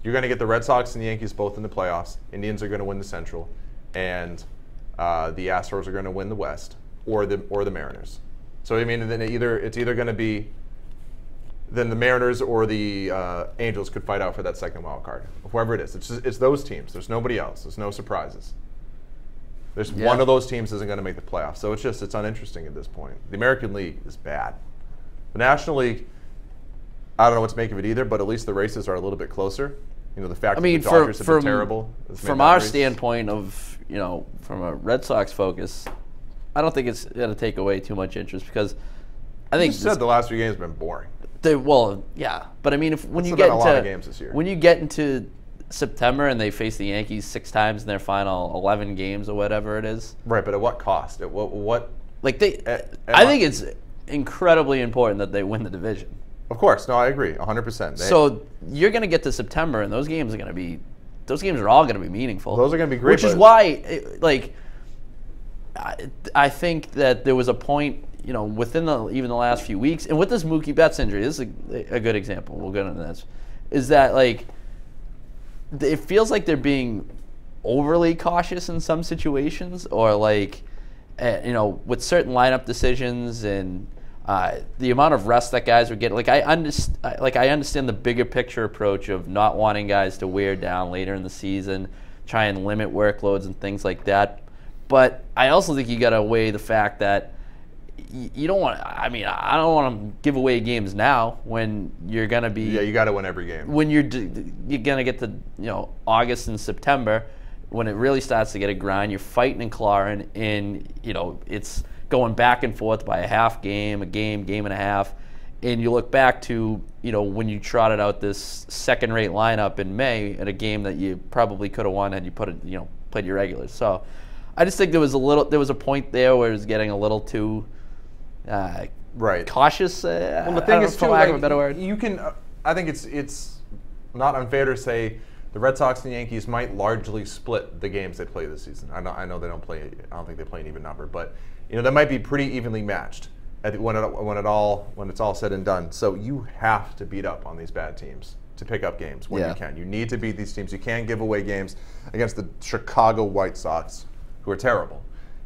You're going to get the Red Sox and the Yankees both in the playoffs. Indians are going to win the Central, and the Astros are going to win the West, or the Mariners. So I mean, then it's either going to be. Then the Mariners or the Angels could fight out for that second wild card. Whoever it is. It's those teams. There's nobody else. There's no surprises. There's one of those teams isn't going to make the playoffs. So it's uninteresting at this point. The American League is bad. The National League, I don't know what to make of it either, but at least the races are a little bit closer. The fact that the Dodgers have been terrible. From our standpoint of, from a Red Sox focus, I don't think it's going to take away too much interest because I think you said the last few games have been boring. But I mean, when you get into September and they face the Yankees 6 times in their final 11 games or whatever it is, right? But at what cost? At what? Like I think it's incredibly important that they win the division. Of course, no, I agree, 100%. So you're going to get to September, and those games are all going to be meaningful. Those are going to be great, which is why, I think that there was a point. Within even the last few weeks, and with this Mookie Betts injury, this is a good example. We'll get into this. Is that like it feels like they're being overly cautious in some situations, or like with certain lineup decisions and the amount of rest that guys are getting. Like I understand the bigger picture approach of not wanting guys to wear down later in the season, try and limit workloads and things like that. But I also think you got to weigh the fact that. You don't want. I mean, I don't want to give away games now when you're gonna be. Yeah, you got to win every game. When you're gonna get to August and September, when it really starts to get a grind, you're fighting and clawing, and it's going back and forth by a half game, a game and a half, and you look back to when you trotted out this second-rate lineup in May at a game that you probably could have won had you played your regulars. So, I just think there was a point there where it was getting a little too. Right. Cautious. Well, the thing is, too, lack of a better word. You can. I think it's not unfair to say the Red Sox and the Yankees might largely split the games they play this season. I know they don't play. I don't think they play an even number, but they might be pretty evenly matched when it's all said and done. So you have to beat up on these bad teams to pick up games when you can. You need to beat these teams. You can't give away games against the Chicago White Sox, who are terrible.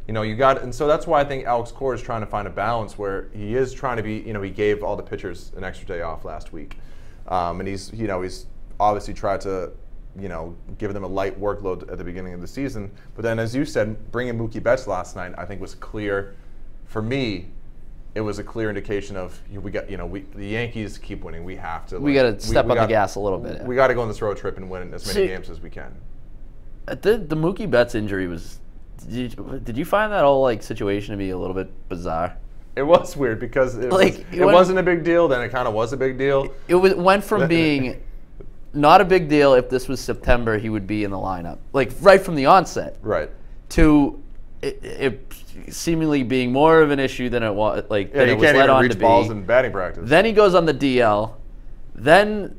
And so that's why I think Alex Cora is trying to find a balance where he is trying to be, he gave all the pitchers an extra day off last week. And he's obviously tried to, give them a light workload at the beginning of the season. But then, as you said, bringing Mookie Betts last night, I think was clear for me it was a clear indication of the Yankees keep winning. We have to. We got to step on the gas a little bit. We got to go on this road trip and win as many games as we can. The Mookie Betts injury was. Did you find that whole situation to be a little bit bizarre? It was weird because it wasn't a big deal. Then it kind of was a big deal. It went from being not a big deal. If this was September, he would be in the lineup, right from the onset. Right. To it seemingly being more of an issue than it was. He can't even reach balls in batting practice. Then he goes on the DL. Then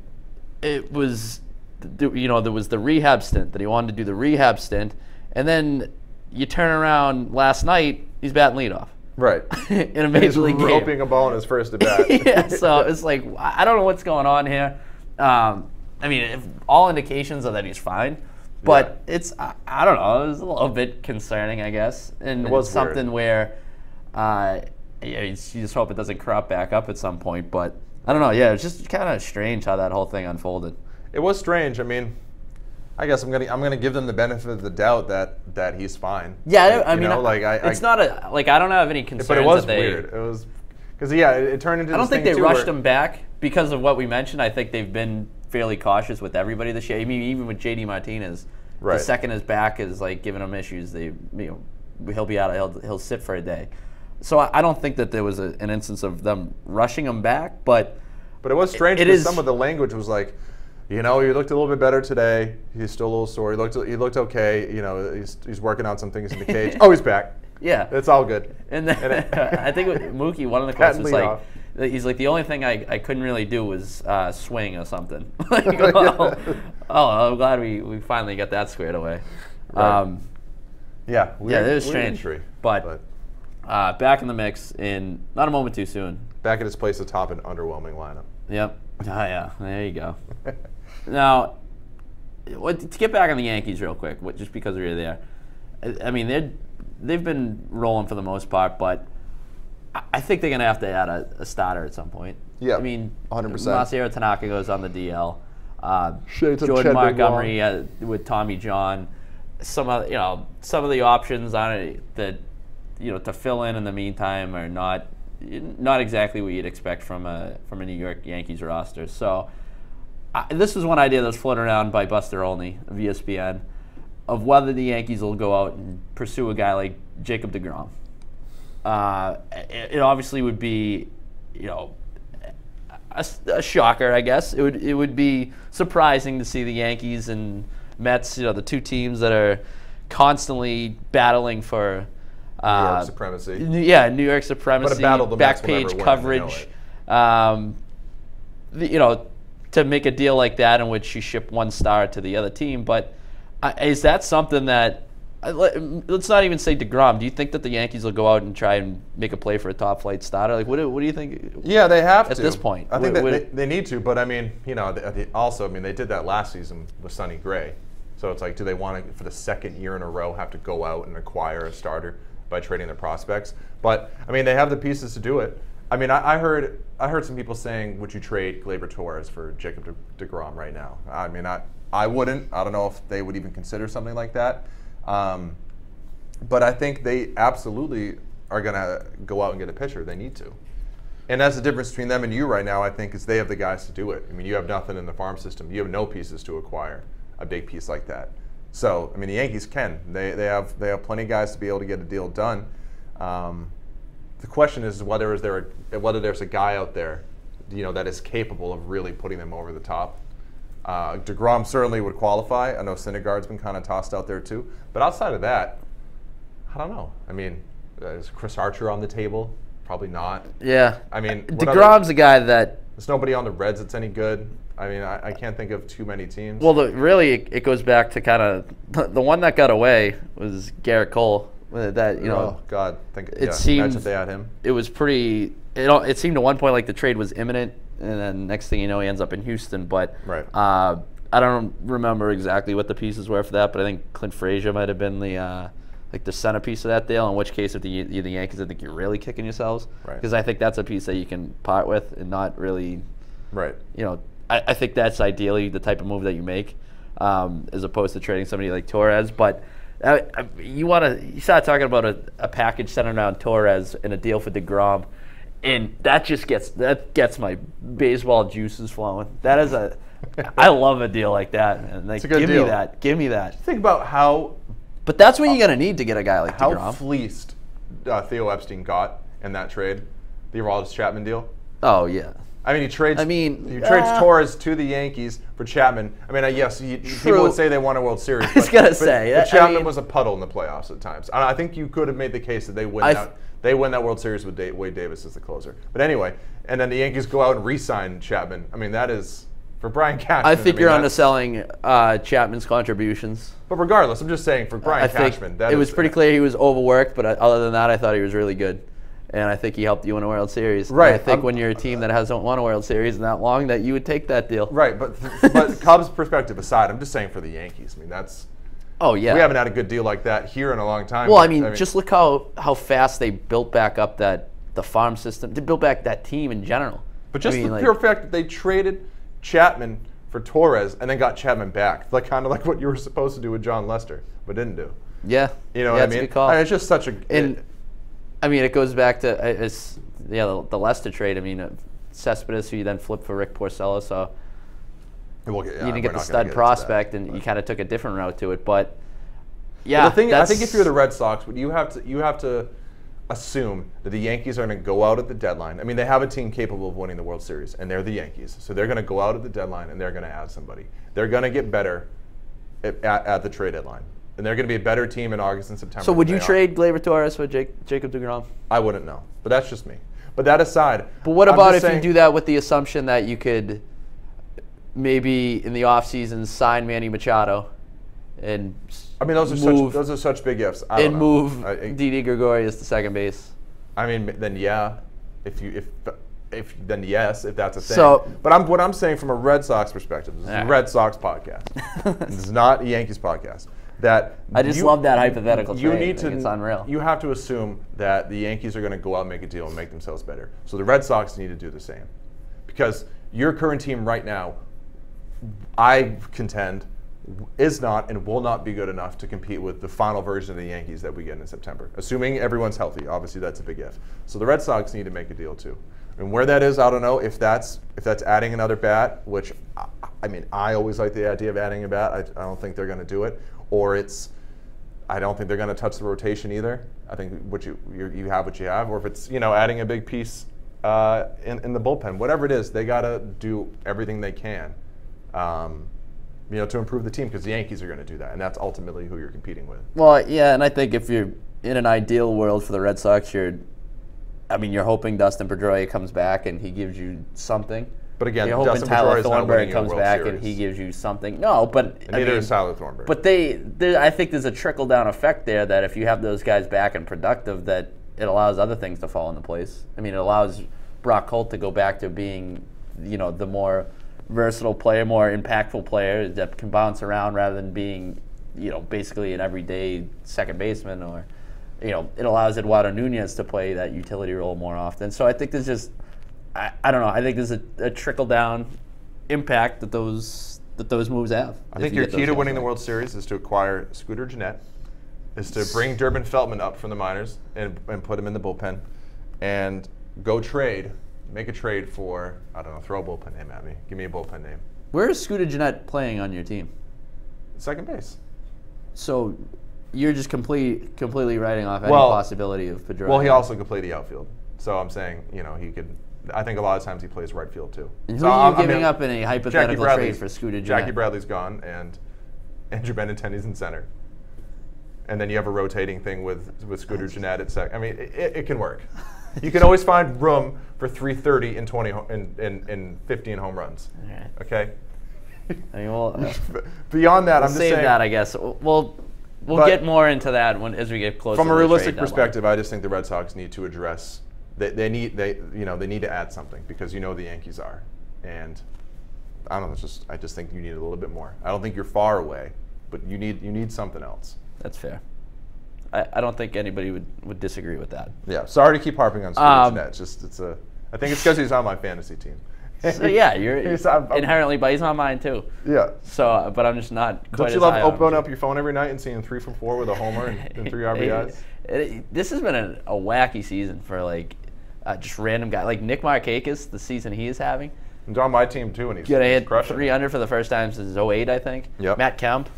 it was, there was the rehab stint that he wanted to do the rehab stint, and then you turn around last night, he's batting leadoff. Right. In a major league game. He's roping a ball in his first at bat. Yeah, so it's I don't know what's going on here. If all indications are that he's fine, but it's, I don't know, it was a little bit concerning, I guess. And it was something where you just hope it doesn't crop back up at some point. But I don't know, it's just kind of strange how that whole thing unfolded. It was strange. I guess I'm gonna give them the benefit of the doubt that he's fine. Yeah, it's not I don't have any concerns. But it was weird. It was because it turned into. I don't think they rushed him back because of what we mentioned. I think they've been fairly cautious with everybody this year. even with JD Martinez, the second his back is giving him issues. He'll be out. He'll sit for a day. So I don't think that there was an instance of them rushing him back. But it was strange because some of the language was he looked a little bit better today. He's still a little sore. He looked okay. He's working on some things in the cage. Oh, he's back. Yeah, it's all good. And then I think with Mookie, one of the quotes was he's the only thing I couldn't really do was swing or something. I'm glad we finally got that squared away. Right. It was strange. But back in the mix in not a moment too soon. Back at his place atop an underwhelming lineup. Yep. Yeah. There you go. Now, to get back on the Yankees real quick, just because we were there, they've been rolling for the most part, but I think they're going to have to add a starter at some point. Yeah, 100%. Masahiro Tanaka goes on the DL. Jordan Montgomery with Tommy John. Some of the options on it that to fill in the meantime are not exactly what you'd expect from a New York Yankees roster. So this was one idea that was floated around by Buster Olney of ESPN of whether the Yankees will go out and pursue a guy like Jacob deGrom. It obviously would be, a shocker, I guess. It would be surprising to see the Yankees and Mets, the two teams that are constantly battling for New York supremacy. New York supremacy. But a battle the back page coverage. To make a deal like that in which you ship one star to the other team. But is that something that, let's not even say DeGrom, do you think that the Yankees will go out and try and make a play for a top flight starter? What do you think? Yeah, they have at this point. I think that they need to, but they did that last season with Sonny Gray. So it's do they want to, for the second year in a row, have to go out and acquire a starter by trading their prospects? But they have the pieces to do it. I heard some people saying, would you trade Gleyber Torres for Jacob deGrom right now? I wouldn't. I don't know if they would even consider something like that. But I think they absolutely are going to go out and get a pitcher. They need to. And that's the difference between them and you right now, I think, is they have the guys to do it. You have nothing in the farm system. You have no pieces to acquire a big piece like that. So, the Yankees can. They have plenty of guys to be able to get a deal done. The question is whether there's a guy out there, that is capable of really putting them over the top. DeGrom certainly would qualify. I know Syndergaard's been kind of tossed out there too. But outside of that, I don't know. Is Chris Archer on the table? Probably not. Yeah. DeGrom's a guy that... There's nobody on the Reds that's any good. I can't think of too many teams. Well, it goes back to kind of... The one that got away was Garrett Cole. Oh, God. It seemed imagine if they had him. It was pretty... It seemed at one point like the trade was imminent, and then next thing you know, he ends up in Houston. But right. I don't remember exactly what the pieces were for that, but I think Clint Frazier might have been the centerpiece of that deal, in which case if you're the Yankees, I think you're really kicking yourselves. Because I think that's a piece that you can part with and not really... Right. I think that's ideally the type of move that you make, as opposed to trading somebody like Torres. But you start talking about a package centered around Torres and a deal for DeGrom. And that gets my baseball juices flowing. That is I love a deal like that. And like, it's a good deal. Give me that. Think about how. But that's what you're gonna need to get a guy like how DeGrom. fleeced Theo Epstein got in that trade, the Aroldis Chapman deal. Oh yeah. I mean, he trades Torres to the Yankees for Chapman. I mean, yes, people would say they won a World Series. I was gonna say, but Chapman was a puddle in the playoffs at times. I think you could have made the case that they win that World Series with Wade Davis as the closer. But anyway, and then the Yankees go out and re-sign Chapman. I mean, that is for Brian Cashman. I think you're underselling Chapman's contributions. But regardless, I'm just saying for Brian Cashman, it was pretty clear he was overworked. But other than that, I thought he was really good. And I think he helped you win a World Series. Right. And I think when you're a team that hasn't won a World Series in that long, that you would take that deal. Right, but Cubs' perspective aside, I'm just saying for the Yankees. I mean, that's. Oh yeah. We haven't had a good deal like that here in a long time. Well, I mean, just look how fast they built back up the farm system. They built back that team in general. But just the pure fact that they traded Chapman for Torres and then got Chapman back, kind of like what you were supposed to do with John Lester, but didn't do. Yeah. You know what I mean? That's a good call. It's just such a. I mean, it goes back to the Lester trade. I mean, Cespedes, who you then flipped for Rick Porcello, so you didn't get the stud prospect, and you kind of took a different route to it. But yeah, I think if you're the Red Sox, you have to assume that the Yankees are going to go out at the deadline. I mean, they have a team capable of winning the World Series, and they're the Yankees, so they're going to go out at the deadline and they're going to add somebody. They're going to get better at the trade deadline. And they're going to be a better team in August and September. So would you trade Gleyber Torres for Jacob deGrom? I wouldn't know, but that's just me. But that aside. But what about if you do that with the assumption that you could maybe in the offseason sign Manny Machado and I mean, those are such big ifs. Move Didi Gregorius to second base. I mean, then yeah, then yes, if that's a thing. So, but what I'm saying from a Red Sox perspective, this is a Red Sox podcast. This is not a Yankees podcast. That I just love that hypothetical trade. It's unreal. You have to assume that the Yankees are going to go out and make a deal and make themselves better. So the Red Sox need to do the same. Because your current team right now, I contend, is not and will not be good enough to compete with the final version of the Yankees that we get in September. Assuming everyone's healthy. Obviously, that's a big if. So the Red Sox need to make a deal too. And where that is, I don't know. If that's adding another bat, which, I mean, I always like the idea of adding a bat. I don't think they're going to do it. Or I don't think they're going to touch the rotation either. I think you have what you have. Or if it's adding a big piece in the bullpen, whatever it is, they got to do everything they can, to improve the team because the Yankees are going to do that, and that's ultimately who you're competing with. Well, yeah, and I think if you're in an ideal world for the Red Sox, you're hoping Dustin Pedroia comes back and he gives you something. But again, you're hoping Tyler Thornberg comes back and he gives you something. No, but neither is Tyler Thornberg. But I think there's a trickle down effect there that if you have those guys back and productive, that it allows other things to fall into place. I mean, it allows Brock Holt to go back to being, the more versatile player, more impactful player that can bounce around rather than being, basically an everyday second baseman, or, it allows Eduardo Nunez to play that utility role more often. So I think there's just. I don't know. I think there's a trickle-down impact that those moves have. I think your key to winning the World Series is to acquire Scooter Gennett, is to bring Durbin Feltman up from the minors and put him in the bullpen, and make a trade for, I don't know, throw a bullpen name at me. Give me a bullpen name. Where is Scooter Gennett playing on your team? Second base. So you're just completely writing off any possibility of Pedroia. Well, he also could play the outfield. So I'm saying, he could. I think a lot of times he plays right field too. And who are you giving up in a hypothetical trade for Scooter Gennett? Jackie Bradley's gone, and Andrew Benintendi's in center. And then you have a rotating thing with Scooter Gennett at second. I mean, it can work. You can always find room for 330 and 20 and 15 home runs. Right. Okay. I mean, beyond that, I'm just saying. Save that, I guess. We'll get more into that as we get closer. From a realistic perspective, I just think the Red Sox need to address. They need to add something because the Yankees are, and I don't know. I just think you need a little bit more. I don't think you're far away, but you need something else. That's fair. I don't think anybody would disagree with that. Yeah. Sorry to keep harping on Scooter Gennett. I think it's because he's on my fantasy team. So yeah, you're inherently, but he's on mine too. Yeah. So, but I'm just not. Don't you love opening up your phone every night and seeing 3 from 4 with a homer and 3 RBIs? This has been a wacky season for just random guy like Nick Markakis, the season he is having. He's on my team too, and he's hit crushing. 300 for the first time since 08, I think. Yep. Matt Kemp,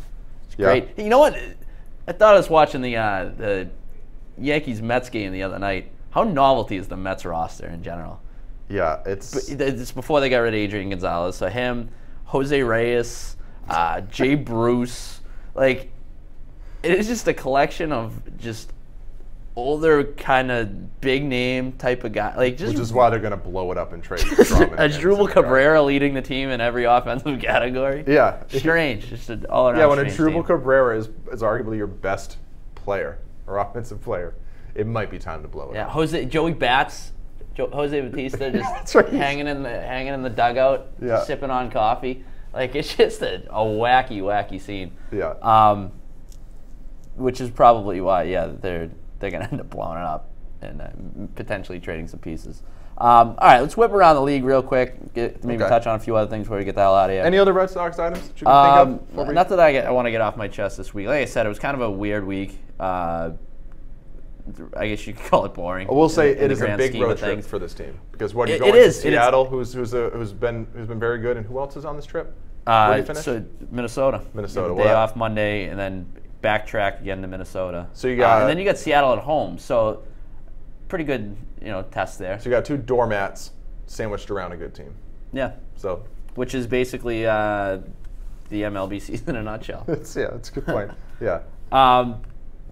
it's great. You know what? I thought I was watching the Yankees Mets game the other night. How novelty is the Mets roster in general? Yeah, it's before they got rid of Adrian Gonzalez. So him, Jose Reyes, Jay Bruce, like it is just a collection of just older kind of big name type of guy. Like just which is why they're going to blow it up and trade. Asdrubal Cabrera leading the team in every offensive category. Yeah, strange, just an all around. Yeah, when Asdrubal Cabrera is arguably your best player or offensive player, it might be time to blow it up. Yeah, Joey Bats. Jose Bautista just right. hanging in the dugout, sipping on coffee. Like it's just a wacky scene. Yeah. Which is probably why, they're gonna end up blowing it up and potentially trading some pieces. All right, let's whip around the league real quick. Maybe touch on a few other things before we get the hell out of here. Any other Red Sox items that you can think of? Not that I want to get off my chest this week. Like I said, it was kind of a weird week. I guess you could call it boring. I will say it is a big road trip for this team because you're going to Seattle, who's been very good, and who else is on this trip? Where did you finish? So Minnesota. Day off Monday, and then backtrack again to Minnesota. So you got and then you got Seattle at home. So pretty good, test there. So you got two doormats sandwiched around a good team. Yeah. So which is basically the MLB season in a nutshell. That's a good point. Yeah.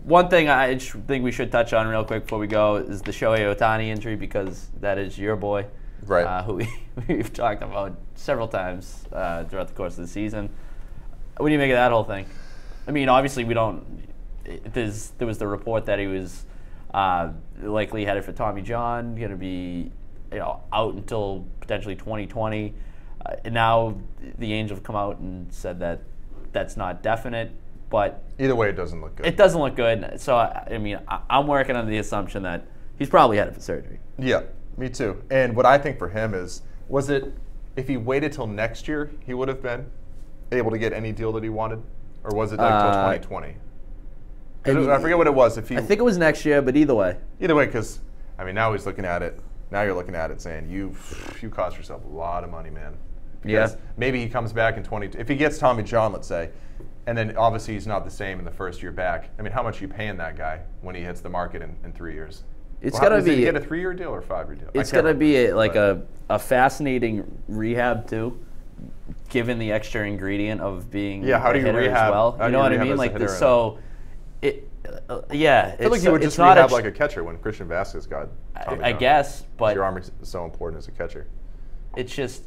One thing I think we should touch on real quick before we go is the Shohei Ohtani injury, because that is your boy, right? Who we've talked about several times throughout the course of the season. What do you make of that whole thing? I mean, obviously we don't. There was the report that he was likely headed for Tommy John, going to be out until potentially 2020. And now the Angels have come out and said that that's not definite. But either way, it doesn't look good. It doesn't look good. So, I mean, I'm working on the assumption that he's probably headed for surgery. Yeah, me too. And what I think for him was it if he waited till next year, he would have been able to get any deal that he wanted? Or was it like till 2020? I forget what it was. I think it was next year, but either way. Either way, because, I mean, now he's looking at it. Now you're looking at it saying, you cost yourself a lot of money, man. Because maybe he comes back in if he gets Tommy John, let's say, and then obviously he's not the same in the first year back. I mean, how much are you paying that guy when he hits the market in 3 years? It's going to be. Did he get a 3-year deal or a 5-year deal? It's going to be a fascinating rehab too, given the extra ingredient of being how do you hitter rehab? As well. You know what I mean? Like this, so. I feel like you would just rehab like a catcher when Christian Vasquez got Tommy John. I guess, but your arm is so important as a catcher. It's just.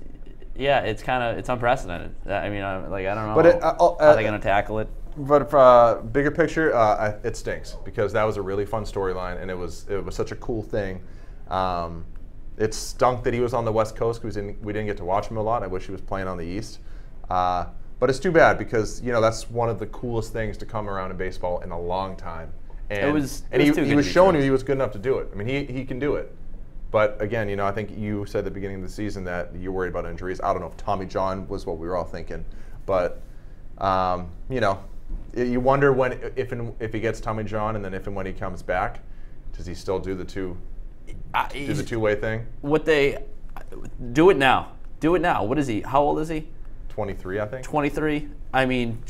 Yeah, it's unprecedented. I mean, I don't know but how they're going to tackle it. But bigger picture, it stinks because that was a really fun storyline, and it was such a cool thing. It stunk that he was on the West Coast because we didn't get to watch him a lot. I wish he was playing on the East. But it's too bad because that's one of the coolest things to come around in baseball in a long time. And he was showing you he was good enough to do it. I mean, he can do it. But again, I think you said at the beginning of the season that you're worried about injuries. I don't know if Tommy John was what we were all thinking, but you wonder if he gets Tommy John, and then if and when he comes back, does he still do the two-way thing? What they do it now? Do it now. What is he? How old is he? 23, I think. 23. I mean,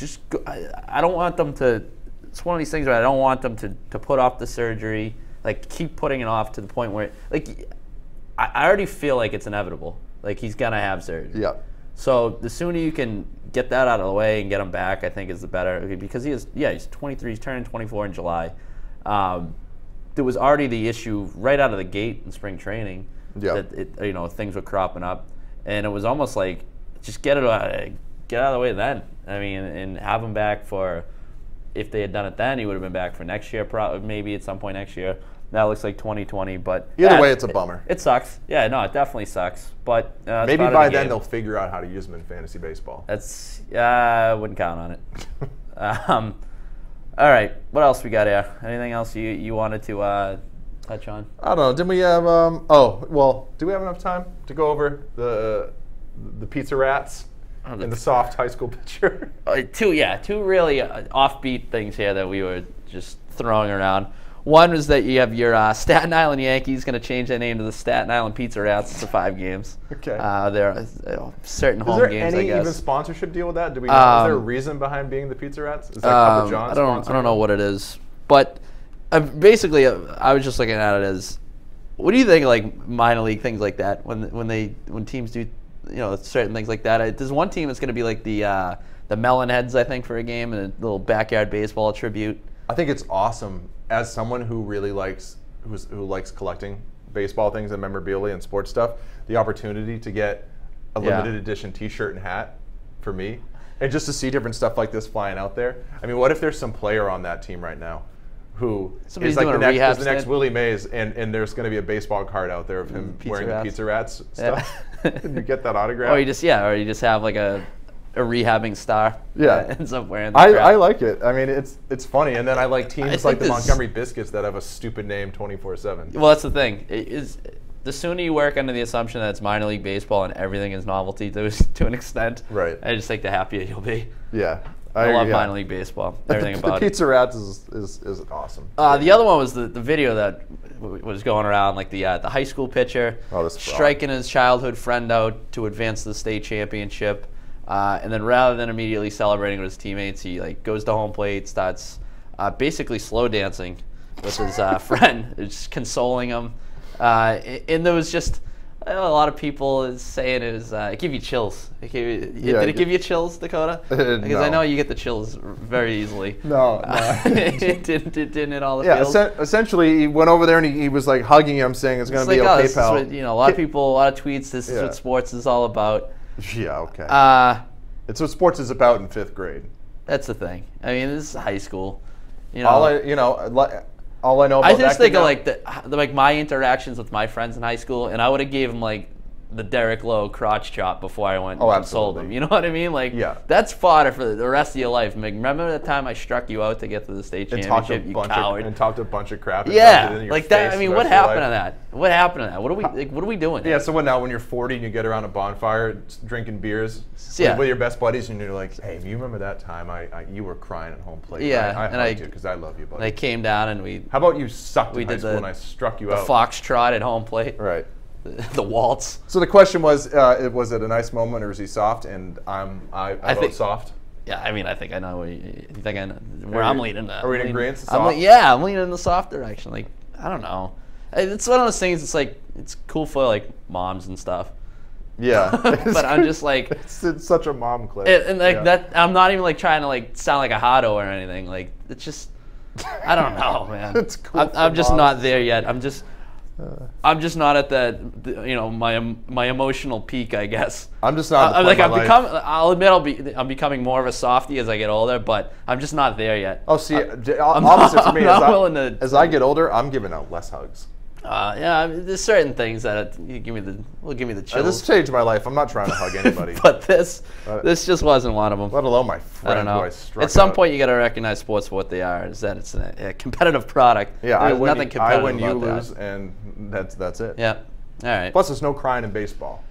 I don't want them to. It's one of these things where I don't want them to put off the surgery. Like, keep putting it off to the point where, like, I already feel like it's inevitable. Like, he's going to have surgery. Yeah. So the sooner you can get that out of the way and get him back, I think is the better. Because he's 23. He's turning 24 in July. There was already the issue right out of the gate in spring training that things were cropping up. And it was almost like, just get it out of the way then. I mean, and have him back for, if they had done it then, he would have been back for next year, maybe at some point next year. That looks like 2020, but either way, it's a bummer. It sucks. Yeah, no, it definitely sucks. But maybe by then they'll figure out how to use them in fantasy baseball. I wouldn't count on it. All right, what else we got here? Anything else you wanted to touch on? I don't know. Didn't we have? Do we have enough time to go over the pizza rats and the soft high school pitcher? Two really offbeat things here that we were just throwing around. One is that you have your Staten Island Yankees going to change their name to the Staten Island Pizza Rats for 5 games. Okay. There are certain home games, I guess. Is there any even sponsorship deal with that? Do we know? Is there a reason behind being the Pizza Rats? Is that Papa John's? I don't know what it is, but basically, I was just looking at it as, what do you think, like minor league things like that, when teams do, certain things like that? There's one team that's going to be like the Melonheads, I think, for a game, and a little backyard baseball tribute. I think it's awesome. As someone who really likes collecting baseball things and memorabilia and sports stuff, the opportunity to get a limited edition T-shirt and hat for me, and just to see different stuff like this flying out there. I mean, what if there's some player on that team right now who is like the next Willie Mays, and there's going to be a baseball card out there of him wearing the Pizza Rats stuff? And you get that autograph. Or you just have like a rehabbing star. Ends up wearing the I like it. I mean, it's funny, and then I like teams like the Montgomery Biscuits that have a stupid name 24/7. Well, that's the thing. The sooner you work under the assumption that it's minor league baseball and everything is novelty to an extent, right? I just think the happier you'll be. Yeah. I love minor league baseball. Everything about it. The Pizza Rats is awesome. The other one was the video that was going around, like the high school pitcher striking his childhood friend out to advance to the state championship. And then rather than immediately celebrating with his teammates, he like goes to home plate, starts basically slow dancing with his friend, just consoling him. And there was just a lot of people saying it was it gave you chills. Did it give you chills, Dakota? Because no. I know you get the chills very easily. No. Didn't it all the feels? Essentially, he went over there and he was like hugging him, saying it's going to be okay, pal. What, a lot of people, a lot of tweets. This is what sports is all about. Yeah, okay. It's what sports is about in 5th grade. That's the thing. I mean, this is high school. All I know about I just think of like my interactions with my friends in high school, and I would have gave them like the Derek Lowe crotch chop before I went and sold them. You know what I mean? Like, that's fodder for the rest of your life. Like, remember the time I struck you out to get to the state championship? You coward. And talked a bunch of crap. And yeah, like that. I mean, what happened to that? What happened to that? What are we doing? Yeah. So now, when you're 40 and you get around a bonfire drinking beers with your best buddies, and you're like, "Hey, you remember that time you were crying at home plate? Yeah, I hugged you because I love you, buddy." They came down and we. How about you sucked in high school and I struck you out? The foxtrot at home plate. Right. The waltz. So the question was it a nice moment or is he soft? And I vote soft. Yeah, I mean, I think I know where I'm leaning. Are we in agreement? I'm leaning in the soft direction. Like, I don't know. It's one of those things. It's like it's cool for like moms and stuff. Yeah, but I'm just like it's such a mom clip. And like that, I'm not even like trying to like sound like a hotto or anything. Like it's just, I don't know, man. It's cool. I'm just not there yet. I'm just not at my emotional peak, I guess. I'm just not. I'll admit I'm becoming more of a softie as I get older, but I'm just not there yet. Oh, see, opposite for me. As I get older, I'm giving out less hugs. There's certain things that will give me the chills. At this stage of my life, I'm not trying to hug anybody. But this just wasn't one of them. Let alone my friend. I don't know. Who I struck At some out. point, you got to recognize sports for what they are. Is that it's a competitive product. Yeah, I win, you about lose, and that's it. Yeah. All right. Plus, there's no crying in baseball.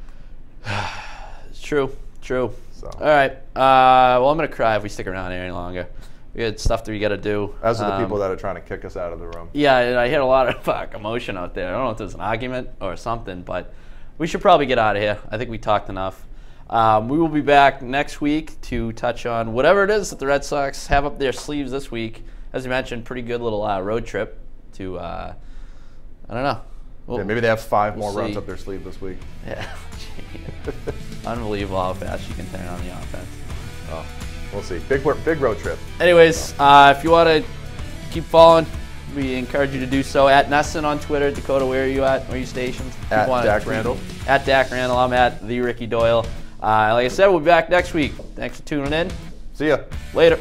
It's true. So. All right. Well, I'm gonna cry if we stick around here any longer. We had stuff that we got to do. As are the people that are trying to kick us out of the room. Yeah, and I hear a lot of emotion out there. I don't know if there's an argument or something, but we should probably get out of here. I think we talked enough. We will be back next week to touch on whatever it is that the Red Sox have up their sleeves this week. As you mentioned, pretty good little road trip to, I don't know. Maybe they have 5 more runs up their sleeve this week. Yeah. Unbelievable how fast you can turn on the offense. Oh. We'll see. Big road trip. Anyways, if you want to keep following, we encourage you to do so. At NESN on Twitter. Dakota, where are you at? Where are you stationed? At Dak Randall. At Dak Randall. I'm at the Ricky Doyle. Like I said, we'll be back next week. Thanks for tuning in. See ya. Later.